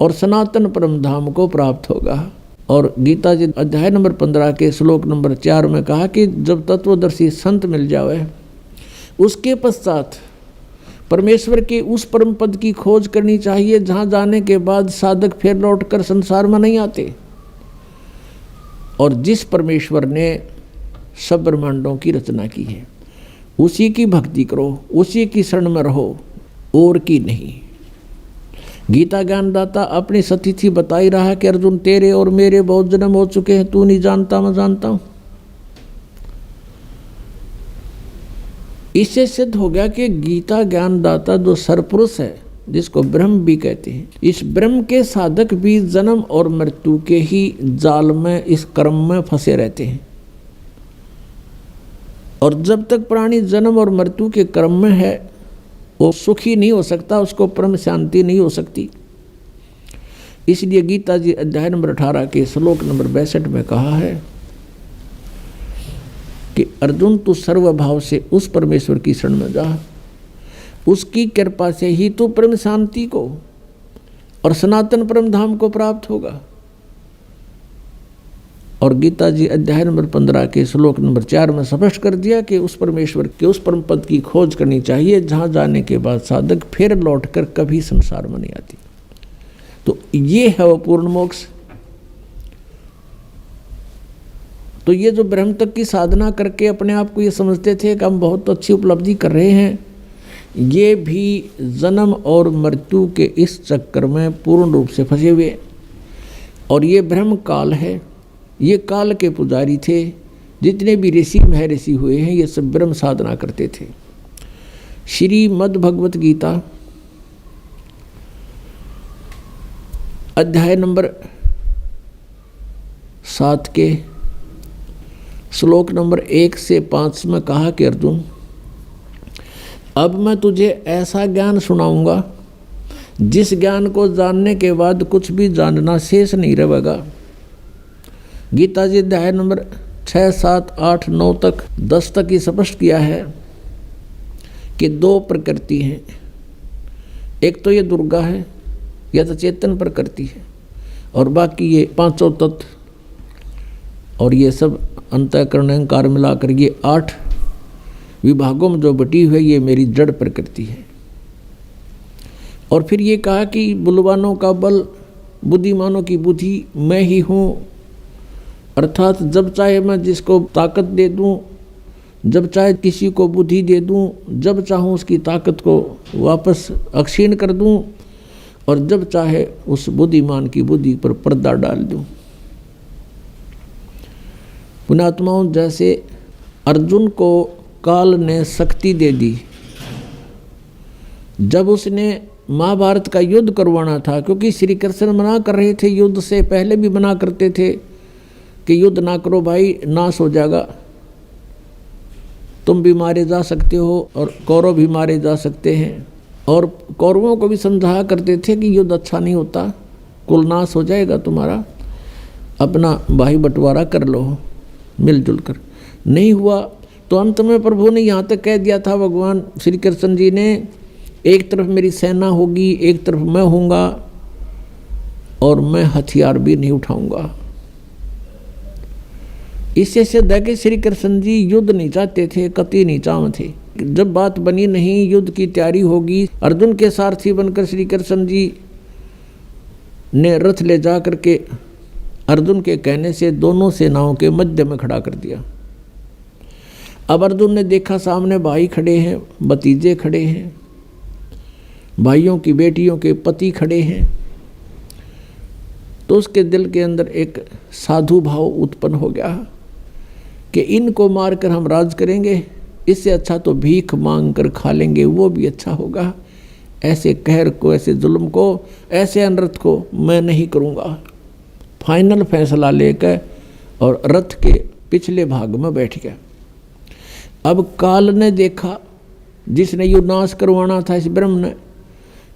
और सनातन परम धाम को प्राप्त होगा। और गीता जी अध्याय नंबर 15 के श्लोक नंबर 4 में कहा कि जब तत्वदर्शी संत मिल जावे उसके पश्चात परमेश्वर के उस परम पद की खोज करनी चाहिए जहाँ जाने के बाद साधक फिर लौटकर संसार में नहीं आते। और जिस परमेश्वर ने सब ब्रह्मांडों की रचना की है उसी की भक्ति करो, उसी की शरण में रहो, और की नहीं। गीता ज्ञानदाता अपनी सतिथि बता ही रहा कि अर्जुन तेरे और मेरे बहुत जन्म हो चुके हैं, तू नहीं जानता मैं जानता हूं। इससे सिद्ध हो गया कि गीता ज्ञानदाता जो सरपुरुष है जिसको ब्रह्म भी कहते हैं, इस ब्रह्म के साधक भी जन्म और मृत्यु के ही जाल में, इस कर्म में फंसे रहते हैं। और जब तक प्राणी जन्म और मृत्यु के कर्म में है वो सुखी नहीं हो सकता, उसको परम शांति नहीं हो सकती। इसलिए गीता जी अध्याय नंबर 18 के श्लोक नंबर 62 में कहा है कि अर्जुन तू सर्वभाव से उस परमेश्वर की शरण में जा, उसकी कृपा से ही तू परम शांति को और सनातन परम धाम को प्राप्त होगा। और गीता जी अध्याय नंबर 15 के श्लोक नंबर 4 में स्पष्ट कर दिया कि उस परमेश्वर के उस परम पद की खोज करनी चाहिए जहाँ जाने के बाद साधक फिर लौटकर कभी संसार में नहीं आती। तो ये है वो पूर्ण मोक्ष। तो ये जो ब्रह्म तक की साधना करके अपने आप को ये समझते थे कि हम बहुत अच्छी उपलब्धि कर रहे हैं, ये भी जन्म और मृत्यु के इस चक्कर में पूर्ण रूप से फंसे हुए। और ये ब्रह्म काल है, ये काल के पुजारी थे। जितने भी ऋषि महर्षि हुए हैं ये सब ब्रह्म साधना करते थे। श्रीमद् भगवत गीता अध्याय नंबर 7 के श्लोक नंबर 1 से 5 में कहा कि अर्जुन अब मैं तुझे ऐसा ज्ञान सुनाऊंगा जिस ज्ञान को जानने के बाद कुछ भी जानना शेष नहीं रहेगा। गीता जी अध्याय नंबर 6, 7, 8, 9 तक 10 तक ही स्पष्ट किया है कि 2 प्रकृति हैं। एक तो ये दुर्गा है, यह तो चेतन प्रकृति है, और बाकी ये 5 तत्व और ये सब अंतःकरण अहंकार मिलाकर ये 8 विभागों में जो बटी हुई है ये मेरी जड़ प्रकृति है। और फिर ये कहा कि बलवानों का बल, बुद्धिमानों की बुद्धि मैं ही हूँ। अर्थात जब चाहे मैं जिसको ताकत दे दूं, जब चाहे किसी को बुद्धि दे दूं, जब चाहूँ उसकी ताकत को वापस अक्षीण कर दूं, और जब चाहे उस बुद्धिमान की बुद्धि पर पर्दा डाल दूं। पुण्यात्माओं, जैसे अर्जुन को काल ने शक्ति दे दी जब उसने महाभारत का युद्ध करवाना था, क्योंकि श्री कृष्ण मना कर रहे थे, युद्ध से पहले भी मना करते थे कि युद्ध ना करो भाई, नाश हो जाएगा, तुम भी मारे जा सकते हो और कौरव भी मारे जा सकते हैं। और कौरवों को भी समझाया करते थे कि युद्ध अच्छा नहीं होता, कुल नाश हो जाएगा तुम्हारा, अपना भाई बंटवारा कर लो मिलजुल कर। नहीं हुआ तो अंत में प्रभु ने यहाँ तक कह दिया था, भगवान श्री कृष्ण जी ने, एक तरफ मेरी सेना होगी, एक तरफ मैं होऊंगा, और मैं हथियार भी नहीं उठाऊंगा। इससे सिद्ध है कि श्री कृष्ण जी युद्ध नहीं चाहते थे, कतई नहीं चाह थे। जब बात बनी नहीं, युद्ध की तैयारी होगी, अर्जुन के सारथी बनकर श्री कृष्ण जी ने रथ ले जा करके अर्जुन के कहने से दोनों सेनाओं के मध्य में खड़ा कर दिया। अब अर्जुन ने देखा सामने भाई खड़े हैं, भतीजे खड़े हैं, भाइयों की बेटियों के पति खड़े हैं, तो उसके दिल के अंदर एक साधु भाव उत्पन्न हो गया कि इनको मारकर हम राज करेंगे, इससे अच्छा तो भीख मांग कर खा लेंगे, वो भी अच्छा होगा। ऐसे कहर को, ऐसे जुल्म को, ऐसे अनर्थ को मैं नहीं करूँगा। फाइनल फैसला लेकर और रथ के पिछले भाग में बैठ गया। अब काल ने देखा, जिसने यो नाश करवाना था इस ब्रह्म ने,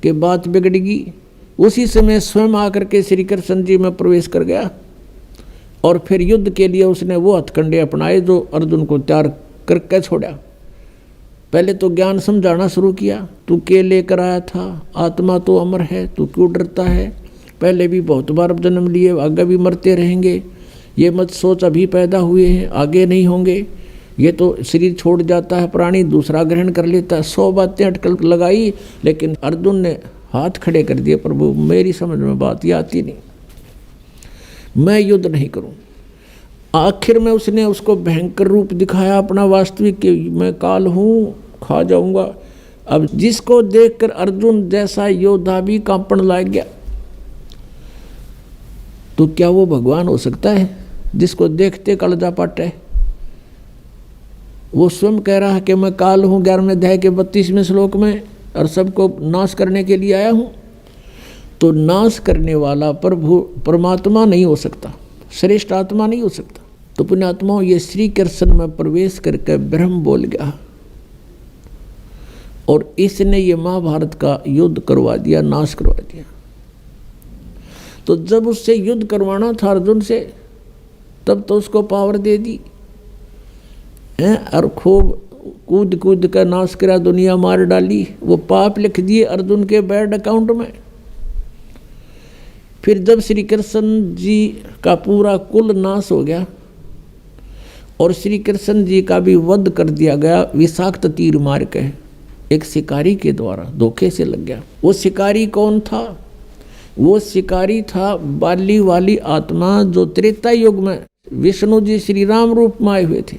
कि बात बिगड़गी, उसी समय स्वयं आकर के श्री कृष्ण जी में प्रवेश कर गया और फिर युद्ध के लिए उसने वो हथकंडे अपनाए जो अर्जुन को तैयार करके छोड़ा। पहले तो ज्ञान समझाना शुरू किया, तू के लेकर आया था, आत्मा तो अमर है, तू क्यों डरता है, पहले भी बहुत बार जन्म लिए, आगे भी मरते रहेंगे, ये मत सोच अभी पैदा हुए हैं आगे नहीं होंगे, ये तो शरीर छोड़ जाता है प्राणी, दूसरा ग्रहण कर लेता है। 100 बातें अटकल लगाई, लेकिन अर्जुन ने हाथ खड़े कर दिए, प्रभु मेरी समझ में बात ये आती नहीं, मैं युद्ध नहीं करूं। आखिर में उसने उसको भयंकर रूप दिखाया अपना वास्तविक, कि मैं काल हूँ, खा जाऊंगा। अब जिसको देखकर अर्जुन जैसा योद्धा भी कांपण लग गया, तो क्या वो भगवान हो सकता है जिसको देखते कलजा पाटे? वो स्वयं कह रहा है कि मैं काल हूँ 11वें अध्याय के 32वें श्लोक में, और सबको नाश करने के लिए आया हूँ। तो नाश करने वाला प्रभु परमात्मा नहीं हो सकता, श्रेष्ठ आत्मा नहीं हो सकता। तो पुण्यात्माओं, ये श्री कृष्ण में प्रवेश करके ब्रह्म बोल गया और इसने ये महाभारत का युद्ध करवा दिया, नाश करवा दिया। तो जब उससे युद्ध करवाना था अर्जुन से, तब तो उसको पावर दे दी और खूब कूद कूद कर नाश करा, दुनिया मार डाली, वो पाप लिख दिए अर्जुन के बैड अकाउंट में। फिर जब श्री कृष्ण जी का पूरा कुल नाश हो गया और श्री कृष्ण जी का भी वध कर दिया गया विषाक्त तीर मार के, एक शिकारी के द्वारा धोखे से लग गया। वो शिकारी कौन था? वो शिकारी था बाली वाली आत्मा, जो त्रेता युग में विष्णु जी श्री राम रूप में आए हुए थे।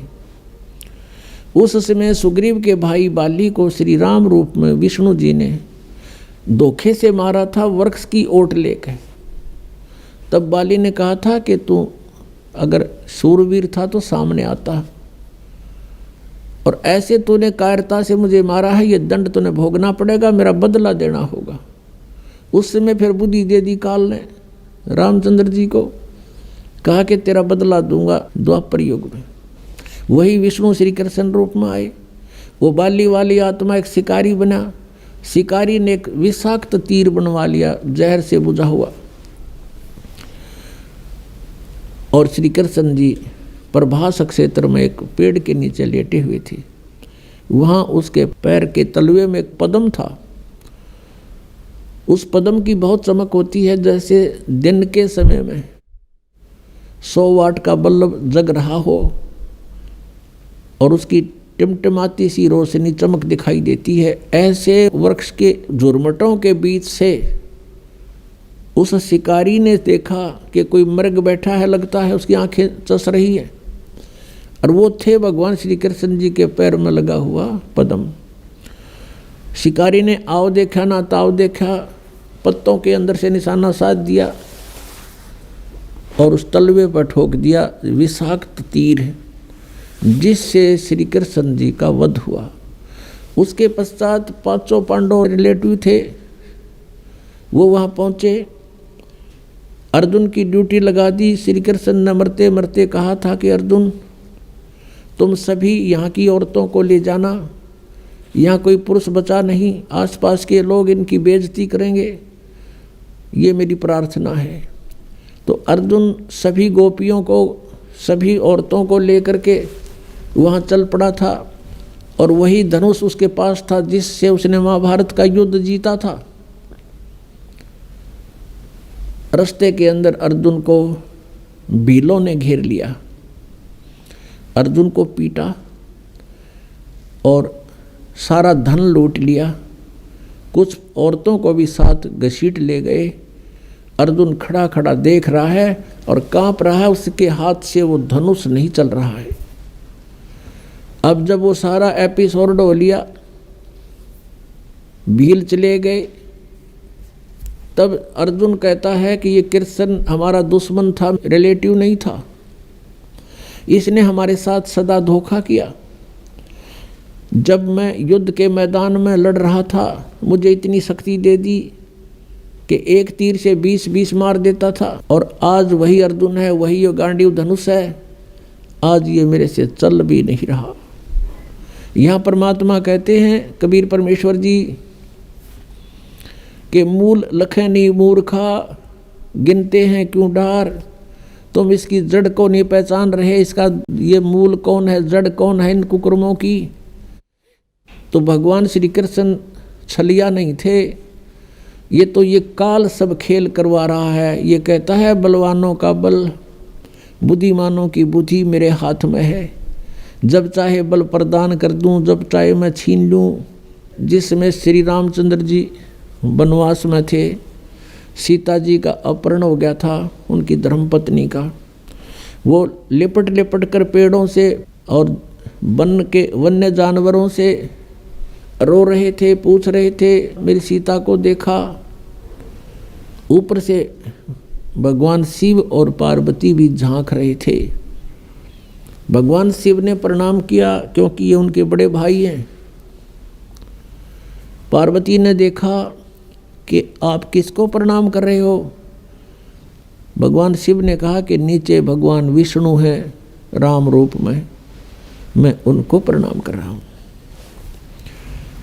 उस समय सुग्रीव के भाई बाली को श्री राम रूप में विष्णु जी ने धोखे से मारा था, वृक्ष की ओट लेकर। तब बाली ने कहा था कि तू अगर शूरवीर था तो सामने आता, और ऐसे तूने कायरता से मुझे मारा है, ये दंड तूने भोगना पड़ेगा, मेरा बदला देना होगा। उस समय फिर बुद्धि दे दी काल ने रामचंद्र जी को, कहा कि तेरा बदला दूंगा द्वापर युग में। वही विष्णु श्री कृष्ण रूप में आए। वो बाली वाली आत्मा एक शिकारी बना, शिकारी ने एक विषाक्त तीर बनवा लिया जहर से बुझा हुआ, और श्री कृष्ण जी प्रभास क्षेत्र में एक पेड़ के नीचे लेटे हुए थे। वहाँ उसके पैर के तलवे में एक पद्म था। उस पद्म की बहुत चमक होती है, जैसे दिन के समय में 100 वाट का बल्ब जग रहा हो और उसकी टिमटिमाती सी रोशनी चमक दिखाई देती है। ऐसे वृक्ष के झुरमटों के बीच से उस शिकारी ने देखा कि कोई मृग बैठा है, लगता है उसकी आंखें चस रही है, और वो थे भगवान श्री कृष्ण जी के पैर में लगा हुआ पद्म। शिकारी ने आओ देखा ना ताव देखा, पत्तों के अंदर से निशाना साध दिया और उस तलवे पर ठोक दिया विषाक्त तीर, जिससे श्री कृष्ण जी का वध हुआ। उसके पश्चात 500 पांडव रिलेटिव थे, वो वहाँ पहुँचे, अर्जुन की ड्यूटी लगा दी। श्री कृष्ण ने मरते मरते कहा था कि अर्जुन तुम सभी यहाँ की औरतों को ले जाना, यहाँ कोई पुरुष बचा नहीं, आसपास के लोग इनकी बेइज्जती करेंगे, ये मेरी प्रार्थना है। तो अर्जुन सभी गोपियों को, सभी औरतों को लेकर के वहाँ चल पड़ा था, और वही धनुष उसके पास था जिससे उसने महाभारत का युद्ध जीता था। रास्ते के अंदर अर्जुन को भीलों ने घेर लिया, अर्जुन को पीटा और सारा धन लूट लिया, कुछ औरतों को भी साथ घसीट ले गए। अर्जुन खड़ा खड़ा देख रहा है और कांप रहा है, उसके हाथ से वो धनुष नहीं चल रहा है। अब जब वो सारा एपिसोड हो लिया, भील चले गए, तब अर्जुन कहता है कि ये कृष्ण हमारा दुश्मन था, रिलेटिव नहीं था, इसने हमारे साथ सदा धोखा किया। जब मैं युद्ध के मैदान में लड़ रहा था मुझे इतनी शक्ति दे दी कि एक तीर से 20-20 मार देता था, और आज वही अर्जुन है, वही ये गांडीव धनुष है, आज ये मेरे से चल भी नहीं रहा। यहाँ परमात्मा कहते हैं, कबीर परमेश्वर जी, कि मूल लखे नहीं मूर्खा, गिनते हैं क्यों डार, तुम इसकी जड़ को नहीं पहचान रहे, इसका ये मूल कौन है, जड़ कौन है इन कुकर्मों की। तो भगवान श्री कृष्ण छलिया नहीं थे, ये काल सब खेल करवा रहा है। ये कहता है बलवानों का बल, बुद्धिमानों की बुद्धि मेरे हाथ में है, जब चाहे बल प्रदान कर दूं, जब चाहे मैं छीन लूं। जिसमें श्री रामचंद्र जी वनवास में थे, सीता जी का अपहरण हो गया था, उनकी धर्मपत्नी का, वो लिपट लिपट कर पेड़ों से और वन्य जानवरों से रो रहे थे, पूछ रहे थे मेरी सीता को देखा। ऊपर से भगवान शिव और पार्वती भी झांक रहे थे। भगवान शिव ने प्रणाम किया क्योंकि ये उनके बड़े भाई हैं। पार्वती ने देखा कि आप किसको प्रणाम कर रहे हो। भगवान शिव ने कहा कि नीचे भगवान विष्णु हैं राम रूप में, मैं उनको प्रणाम कर रहा हूँ।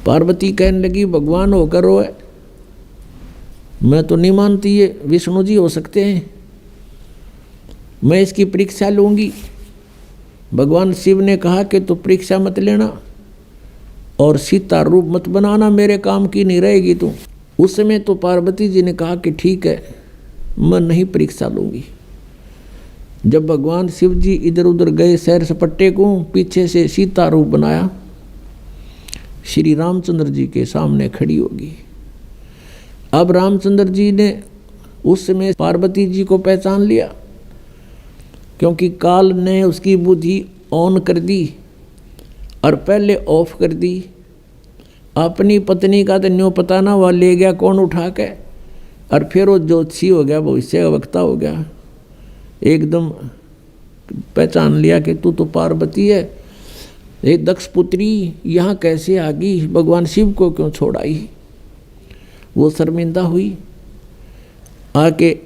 पार्वती कहने लगी भगवान होकर रोए, मैं तो नहीं मानती ये विष्णु जी हो सकते हैं, मैं इसकी परीक्षा लूँगी। भगवान शिव ने कहा कि तो परीक्षा मत लेना और सीता रूप मत बनाना, मेरे काम की नहीं रहेगी तू। उस समय तो पार्वती जी ने कहा कि ठीक है, मैं नहीं परीक्षा लूँगी। जब भगवान शिव जी इधर उधर गए सैर सपट्टे को, पीछे से सीता रूप बनाया, श्री रामचंद्र जी के सामने खड़ी होगी। अब रामचंद्र जी ने उस समय पार्वती जी को पहचान लिया, क्योंकि काल ने उसकी बुद्धि ऑन कर दी और पहले ऑफ कर दी। अपनी पत्नी का तो न्यों पता ना, वह ले गया कौन उठा के, और फिर वो ज्योतिषी हो गया, भविष्य का वक्ता हो गया। एकदम पहचान लिया कि तू तो पार्वती है, ये दक्ष पुत्री यहाँ कैसे आ गई, भगवान शिव को क्यों छोड़ आई। वो शर्मिंदा हुई, आके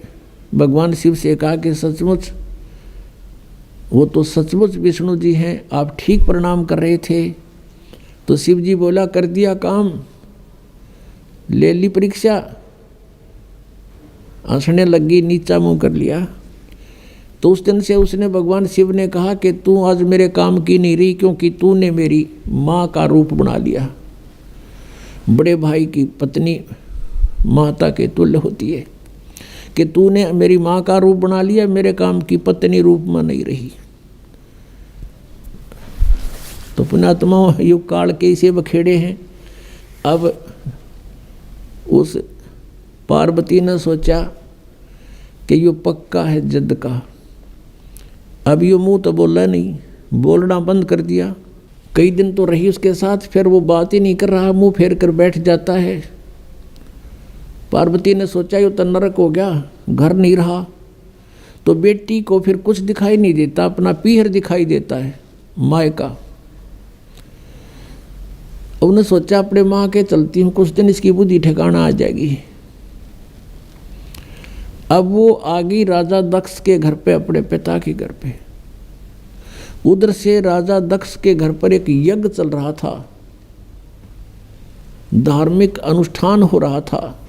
भगवान शिव से कहा कि सचमुच वो तो सचमुच विष्णु जी हैं, आप ठीक प्रणाम कर रहे थे। तो शिव जी बोला कर दिया काम, ले ली परीक्षा। हंसने लगी, नीचा मुंह कर लिया। तो उस दिन से उसने भगवान शिव ने कहा कि तू आज मेरे काम की नहीं रही, क्योंकि तूने मेरी माँ का रूप बना लिया। बड़े भाई की पत्नी माता के तुल्य होती है, कि तूने मेरी माँ का रूप बना लिया, मेरे काम की पत्नी रूप में नहीं रही। तो पुण्यात्मा युग काल के इसे बखेड़े हैं। अब उस पार्वती ने सोचा कि यो पक्का है जद का। अब यो मुंह तो बोला नहीं, बोलना बंद कर दिया। कई दिन तो रही उसके साथ, फिर वो बात ही नहीं कर रहा, मुंह फेर कर बैठ जाता है। पार्वती ने सोचा यो तो नरक हो गया, घर नहीं रहा। तो बेटी को फिर कुछ दिखाई नहीं देता, अपना पीहर दिखाई देता है मायका। उन्होंने सोचा अपने माँ के चलती हूँ, कुछ दिन इसकी बुद्धि ठिकाना आ जाएगी। अब वो आ गई राजा दक्ष के घर पे, अपने पिता के घर पे। उधर से राजा दक्ष के घर पर एक यज्ञ चल रहा था, धार्मिक अनुष्ठान हो रहा था।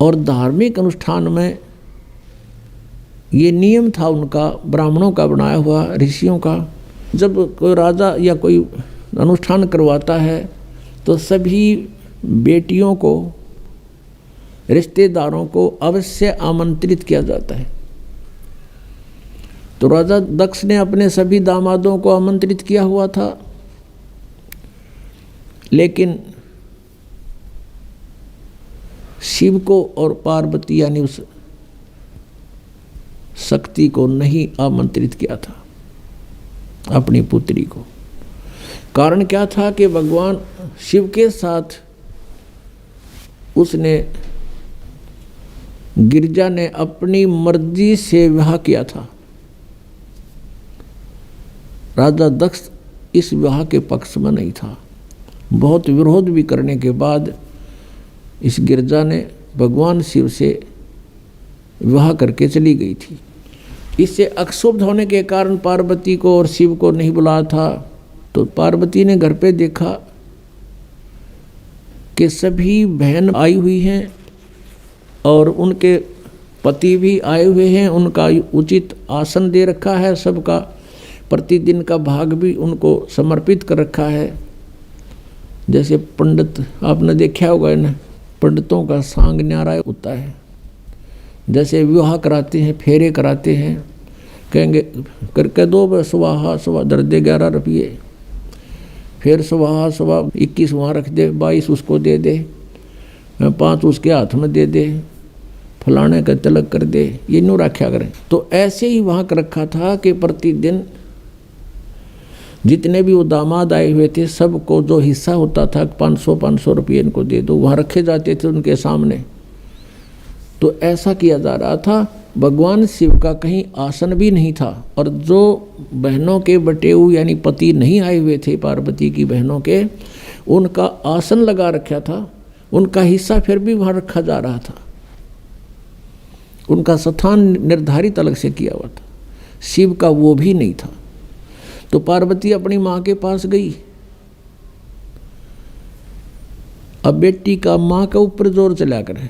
और धार्मिक अनुष्ठान में ये नियम था उनका, ब्राह्मणों का बनाया हुआ, ऋषियों का, जब कोई राजा या कोई अनुष्ठान करवाता है तो सभी बेटियों को, रिश्तेदारों को अवश्य आमंत्रित किया जाता है। तो राजा दक्ष ने अपने सभी दामादों को आमंत्रित किया हुआ था, लेकिन शिव को और पार्वती यानी उस शक्ति को नहीं आमंत्रित किया था, अपनी पुत्री को। कारण क्या था कि भगवान शिव के साथ उसने गिरिजा ने अपनी मर्जी से विवाह किया था। राजा दक्ष इस विवाह के पक्ष में नहीं था। बहुत विरोध भी करने के बाद इस गिरिजा ने भगवान शिव से विवाह करके चली गई थी। इससे अक्षुब्ध होने के कारण पार्वती को और शिव को नहीं बुलाया था। तो पार्वती ने घर पे देखा कि सभी बहन आई हुई हैं और उनके पति भी आए हुए हैं, उनका उचित आसन दे रखा है, सबका प्रतिदिन का भाग भी उनको समर्पित कर रखा है। जैसे पंडित आपने देखा होगा ना, पंडितों का सांग न्यारा होता है। जैसे विवाह कराते हैं, फेरे कराते हैं, कहेंगे करके दो सुबह सुबह दर दे 11 रुपये, फिर सुबह सुबह 21 वहाँ रख दे, 22 उसको दे दे, 5 उसके हाथ में दे दे, फलाने का तिलक कर दे, ये न्यू रखा करें। तो ऐसे ही वहाँ कर रखा था कि प्रतिदिन जितने भी वो दामाद आए हुए थे सबको जो हिस्सा होता था 500 रुपये इनको दे दो, वहाँ रखे जाते थे उनके सामने। तो ऐसा किया जा रहा था। भगवान शिव का कहीं आसन भी नहीं था और जो बहनों के बटेऊ यानी पति नहीं आए हुए थे पार्वती की बहनों के, उनका आसन लगा रखा था, उनका हिस्सा फिर भी वहाँ रखा जा रहा था, उनका स्थान निर्धारित अलग से किया हुआ था। शिव का वो भी नहीं था। तो पार्वती अपनी माँ के पास गई। अब बेटी का माँ के ऊपर जोर चला करे,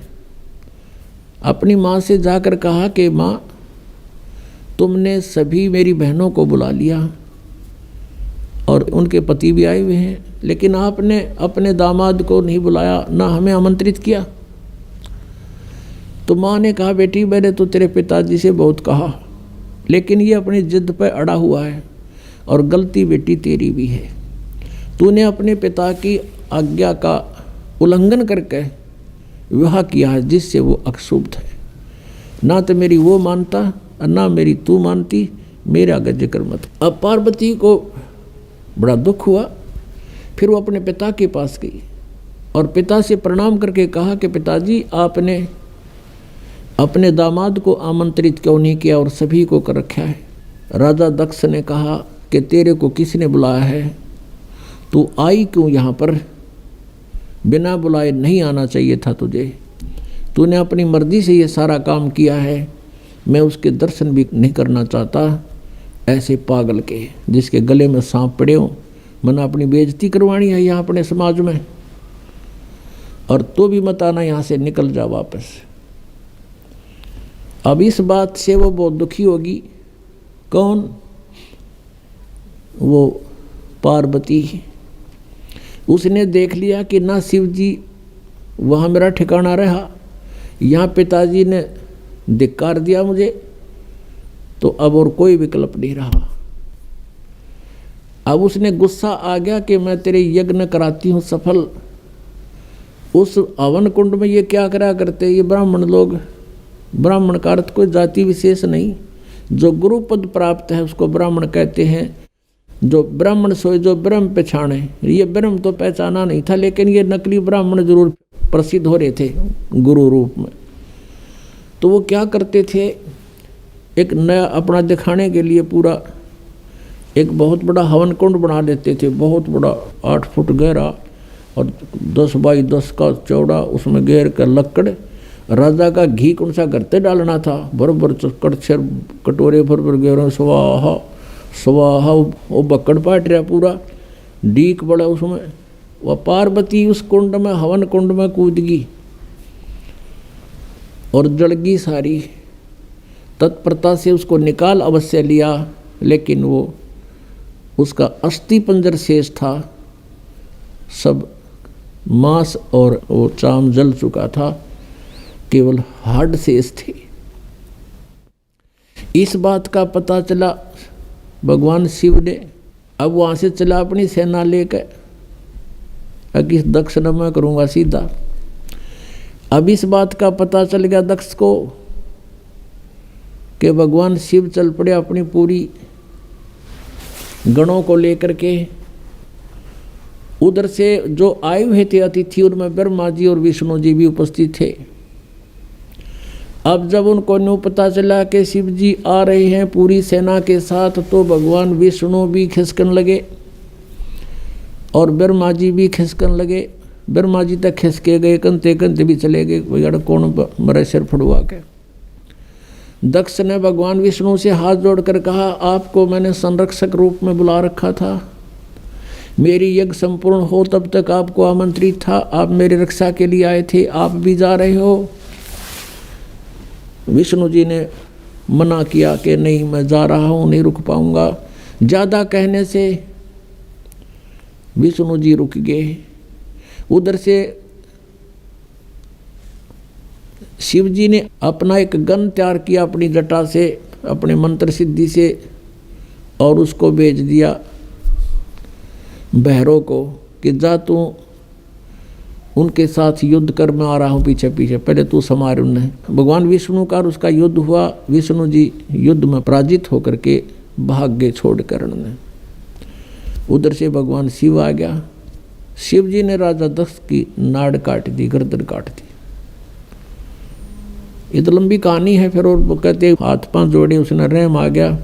अपनी माँ से जाकर कहा कि माँ तुमने सभी मेरी बहनों को बुला लिया और उनके पति भी आए हुए हैं, लेकिन आपने अपने दामाद को नहीं बुलाया, ना हमें आमंत्रित किया। तो माँ ने कहा बेटी मैंने तो तेरे पिताजी से बहुत कहा, लेकिन ये अपनी जिद पर अड़ा हुआ है और गलती बेटी तेरी भी है। तूने अपने पिता की आज्ञा का उल्लंघन करके विवाह किया है जिससे वो अक्षुब्ध है। ना तो मेरी वो मानता और ना मेरी तू मानती, मेरा आगे जिक्र मत। अब पार्वती को बड़ा दुख हुआ। फिर वो अपने पिता के पास गई और पिता से प्रणाम करके कहा कि पिताजी आपने अपने दामाद को आमंत्रित क्यों नहीं किया और सभी को कर रखा है। राजा दक्ष ने कहा कि तेरे को किसने बुलाया है, तू आई क्यों यहाँ पर, बिना बुलाए नहीं आना चाहिए था तुझे, तूने अपनी मर्जी से ये सारा काम किया है, मैं उसके दर्शन भी नहीं करना चाहता। ऐसे पागल के जिसके गले में सांप पड़े हो, मैंने अपनी बेइज्जती करवानी है यहाँ अपने समाज में, और तो भी मत आना, यहाँ से निकल जा वापस। अब इस बात से वो बहुत दुखी होगी। कौन? वो पार्वती। उसने देख लिया कि ना शिव जी वहाँ मेरा ठिकाना रहा, यहाँ पिताजी ने धिक्कार दिया मुझे, तो अब और कोई विकल्प नहीं रहा। अब उसने गुस्सा आ गया कि मैं तेरे यज्ञ कराती हूँ सफल। उस हवन कुंड में ये क्या करा करते ये ब्राह्मण लोग। ब्राह्मण का अर्थ कोई जाति विशेष नहीं, जो गुरु पद प्राप्त है उसको ब्राह्मण कहते हैं। जो ब्राह्मण सोए जो ब्रह्म पहचाने, ये ब्रह्म तो पहचाना नहीं था, लेकिन ये नकली ब्राह्मण जरूर प्रसिद्ध हो रहे थे गुरु रूप में। तो वो क्या करते थे, एक नया अपना दिखाने के लिए पूरा एक बहुत बड़ा हवन कुंड बना देते थे, बहुत बड़ा 8 फुट गहरा और 10 बाई 10 का चौड़ा, उसमें घेर कर लकड़, राजा का घी कौन सा करते डालना था, बरबर कड़छर कटोरे भर गहरा, स्वाहा स्वाहा, वो बक्कड़ पाट रहा पूरा, डीक बड़ा उसमें। वह पार्वती उस कुंड में हवन कुंड में कूद गई और जड़गी सारी। तत्परता से उसको निकाल अवश्य लिया, लेकिन वो उसका अस्थि पंजर शेष था, सब मांस और वो चाम जल चुका था, केवल हाड शेष थे। इस बात का पता चला भगवान शिव ने। अब वहाँ से चला अपनी सेना लेकर, कि दक्ष न मैं करूँगा सीधा। अब इस बात का पता चल गया दक्ष को कि भगवान शिव चल पड़े अपनी पूरी गणों को लेकर के। उधर से जो आए हुए थे अतिथि, उनमें ब्रह्मा जी और विष्णु जी भी उपस्थित थे। अब जब उनको न्यू पता चला कि शिव जी आ रहे हैं पूरी सेना के साथ, तो भगवान विष्णु भी खिसकन लगे और ब्रह्मा जी भी खिसकन लगे। ब्रह्मा जी तक खिसके गए, कंते कंते भी चले गए, भैया कौन मरे सिर फड़वा के। दक्ष ने भगवान विष्णु से हाथ जोड़कर कहा, आपको मैंने संरक्षक रूप में बुला रखा था, मेरी यज्ञ संपूर्ण हो तब तक आपको आमंत्रित था, आप मेरी रक्षा के लिए आए थे, आप भी जा रहे हो। विष्णु जी ने मना किया कि नहीं, मैं जा रहा हूँ, नहीं रुक पाऊंगा। ज़्यादा कहने से विष्णु जी रुक गए। उधर से शिव जी ने अपना एक गन तैयार किया अपनी जटा से, अपने मंत्र सिद्धि से, और उसको भेज दिया भैरव को कि जा तू उनके साथ युद्ध कर, मैं आ रहा हूँ पीछे पीछे, पहले तू संभाल उन्हें। भगवान विष्णु का उसका युद्ध हुआ। विष्णु जी युद्ध में पराजित होकर के भाग गए छोड़कर उन्हें। उधर से भगवान शिव आ गया। शिव जी ने राजा दक्ष की नाड़ काट दी, गर्दन काट दी। ये तो लंबी कहानी है। फिर और वो कहते हाथ पांव जोड़े, उसने रहम आ गया,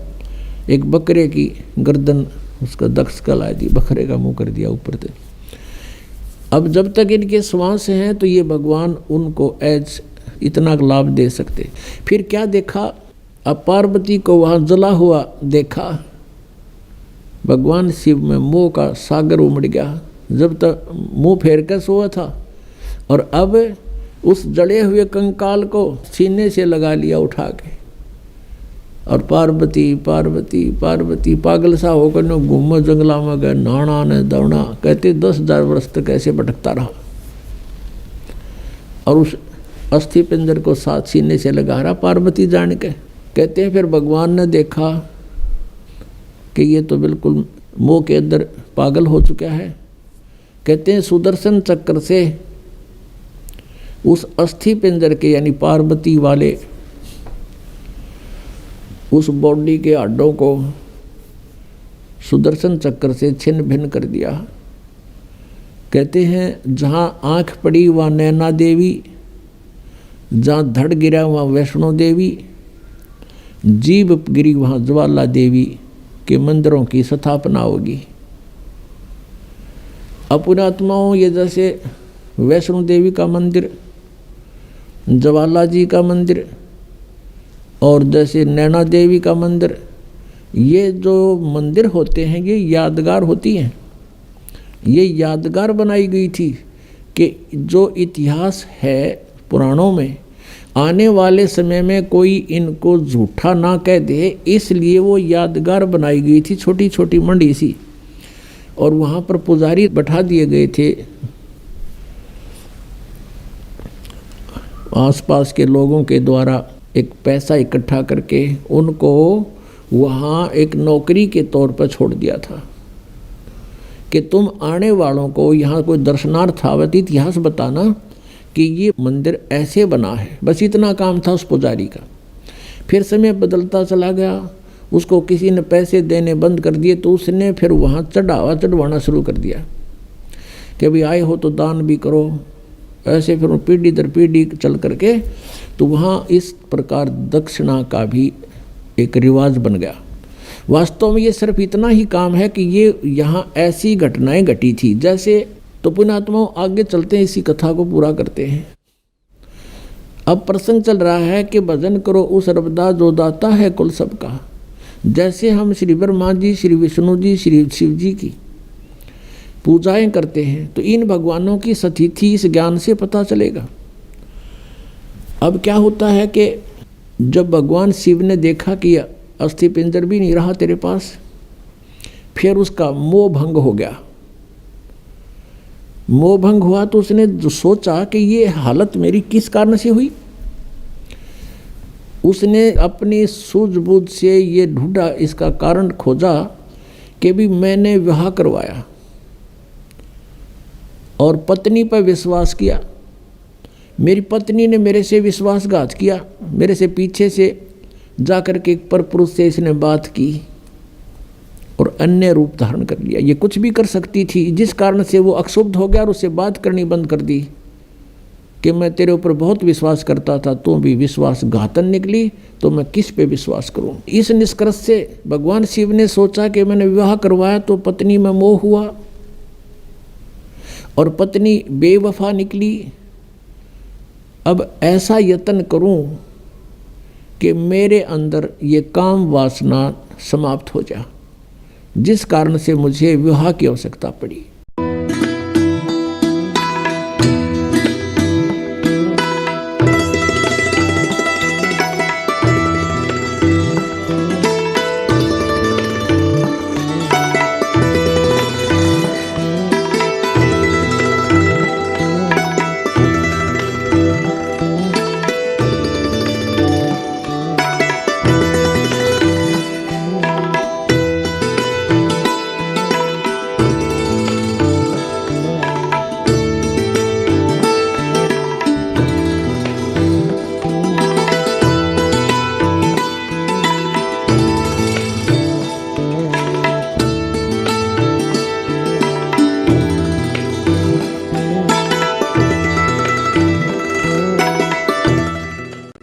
एक बकरे की गर्दन उसका दक्ष का ला दी, बकरे का मुंह कर दिया ऊपर से। अब जब तक इनके श्वास हैं तो ये भगवान उनको एज इतना लाभ दे सकते। फिर क्या देखा, अब पार्वती को वहाँ जला हुआ देखा। भगवान शिव में मोह का सागर उमड़ गया। जब तक मुंह फेर कर सोया था, और अब उस जड़े हुए कंकाल को सीने से लगा लिया उठा के, और पार्वती पार्वती पार्वती पागल सा होकर न घूमो जंगला में गए, नाना ने दौड़ा। कहते 10,000 वर्ष तक ऐसे भटकता रहा, और उस अस्थि पिंजर को साथ सीने से लगा रहा पार्वती जान के। कहते हैं फिर भगवान ने देखा कि ये तो बिल्कुल मोह के अंदर पागल हो चुका है। कहते हैं सुदर्शन चक्र से उस अस्थि पिंजर के यानी पार्वती वाले उस बॉडी के हड्डों को सुदर्शन चक्र से छिन्न भिन्न कर दिया। कहते हैं जहाँ आँख पड़ी वहाँ नैना देवी, जहाँ धड़ गिरा वहाँ वैष्णो देवी, जीभ गिरी वहाँ ज्वाला देवी के मंदिरों की स्थापना होगी। अपुणात्माओं ये जैसे वैष्णो देवी का मंदिर, ज्वाला जी का मंदिर, और जैसे नैना देवी का मंदिर, ये जो मंदिर होते हैं ये यादगार होती हैं। ये यादगार बनाई गई थी कि जो इतिहास है पुराणों में, आने वाले समय में कोई इनको झूठा ना कह दे, इसलिए वो यादगार बनाई गई थी, छोटी छोटी मंडी सी। और वहाँ पर पुजारी बैठा दिए गए थे, आसपास के लोगों के द्वारा एक पैसा इकट्ठा करके उनको वहाँ एक नौकरी के तौर पर छोड़ दिया था कि तुम आने वालों को यहाँ कोई दर्शनार्थ आवत इतिहास बताना कि ये मंदिर ऐसे बना है। बस इतना काम था उस पुजारी का। फिर समय बदलता चला गया, उसको किसी ने पैसे देने बंद कर दिए, तो उसने फिर वहाँ चढ़वाना शुरू कर दिया कि भाई आए हो तो दान भी करो। ऐसे फिर पीढ़ी दर पीढ़ी चल करके तो वहाँ इस प्रकार दक्षिणा का भी एक रिवाज बन गया। वास्तव में ये सिर्फ इतना ही काम है कि ये यहाँ ऐसी घटनाएं घटी थी जैसे। तो पुण्यात्माओं आगे चलते हैं, इसी कथा को पूरा करते हैं। अब प्रसंग चल रहा है कि भजन करो उस रबदा जो दाता है कुल सबका। जैसे हम श्री ब्रह्मा जी, श्री विष्णु जी, श्री शिव जी की पूजाएं करते हैं तो इन भगवानों की स्थिति इस ज्ञान से पता चलेगा। अब क्या होता है कि जब भगवान शिव ने देखा कि अस्थि पिंजर भी नहीं रहा तेरे पास, फिर उसका मोह भंग हो गया। मोह भंग हुआ तो उसने सोचा कि ये हालत मेरी किस कारण से हुई। उसने अपनी सूझबूझ से ये ढूंढा, इसका कारण खोजा कि भी मैंने विवाह करवाया और पत्नी पर विश्वास किया, मेरी पत्नी ने मेरे से विश्वासघात किया, मेरे से पीछे से जाकर के एक परपुरुष से इसने बात की और अन्य रूप धारण कर लिया। ये कुछ भी कर सकती थी, जिस कारण से वो अक्षुब्ध हो गया और उससे बात करनी बंद कर दी। कि मैं तेरे ऊपर बहुत विश्वास करता था, तू भी विश्वासघातन निकली, तो मैं किस पे विश्वास करूं। इस निष्कर्ष से भगवान शिव ने सोचा कि मैंने विवाह करवाया तो पत्नी में मोह हुआ और पत्नी बेवफा निकली। अब ऐसा यत्न करूं कि मेरे अंदर ये काम वासना समाप्त हो जाए, जिस कारण से मुझे विवाह की आवश्यकता पड़ी।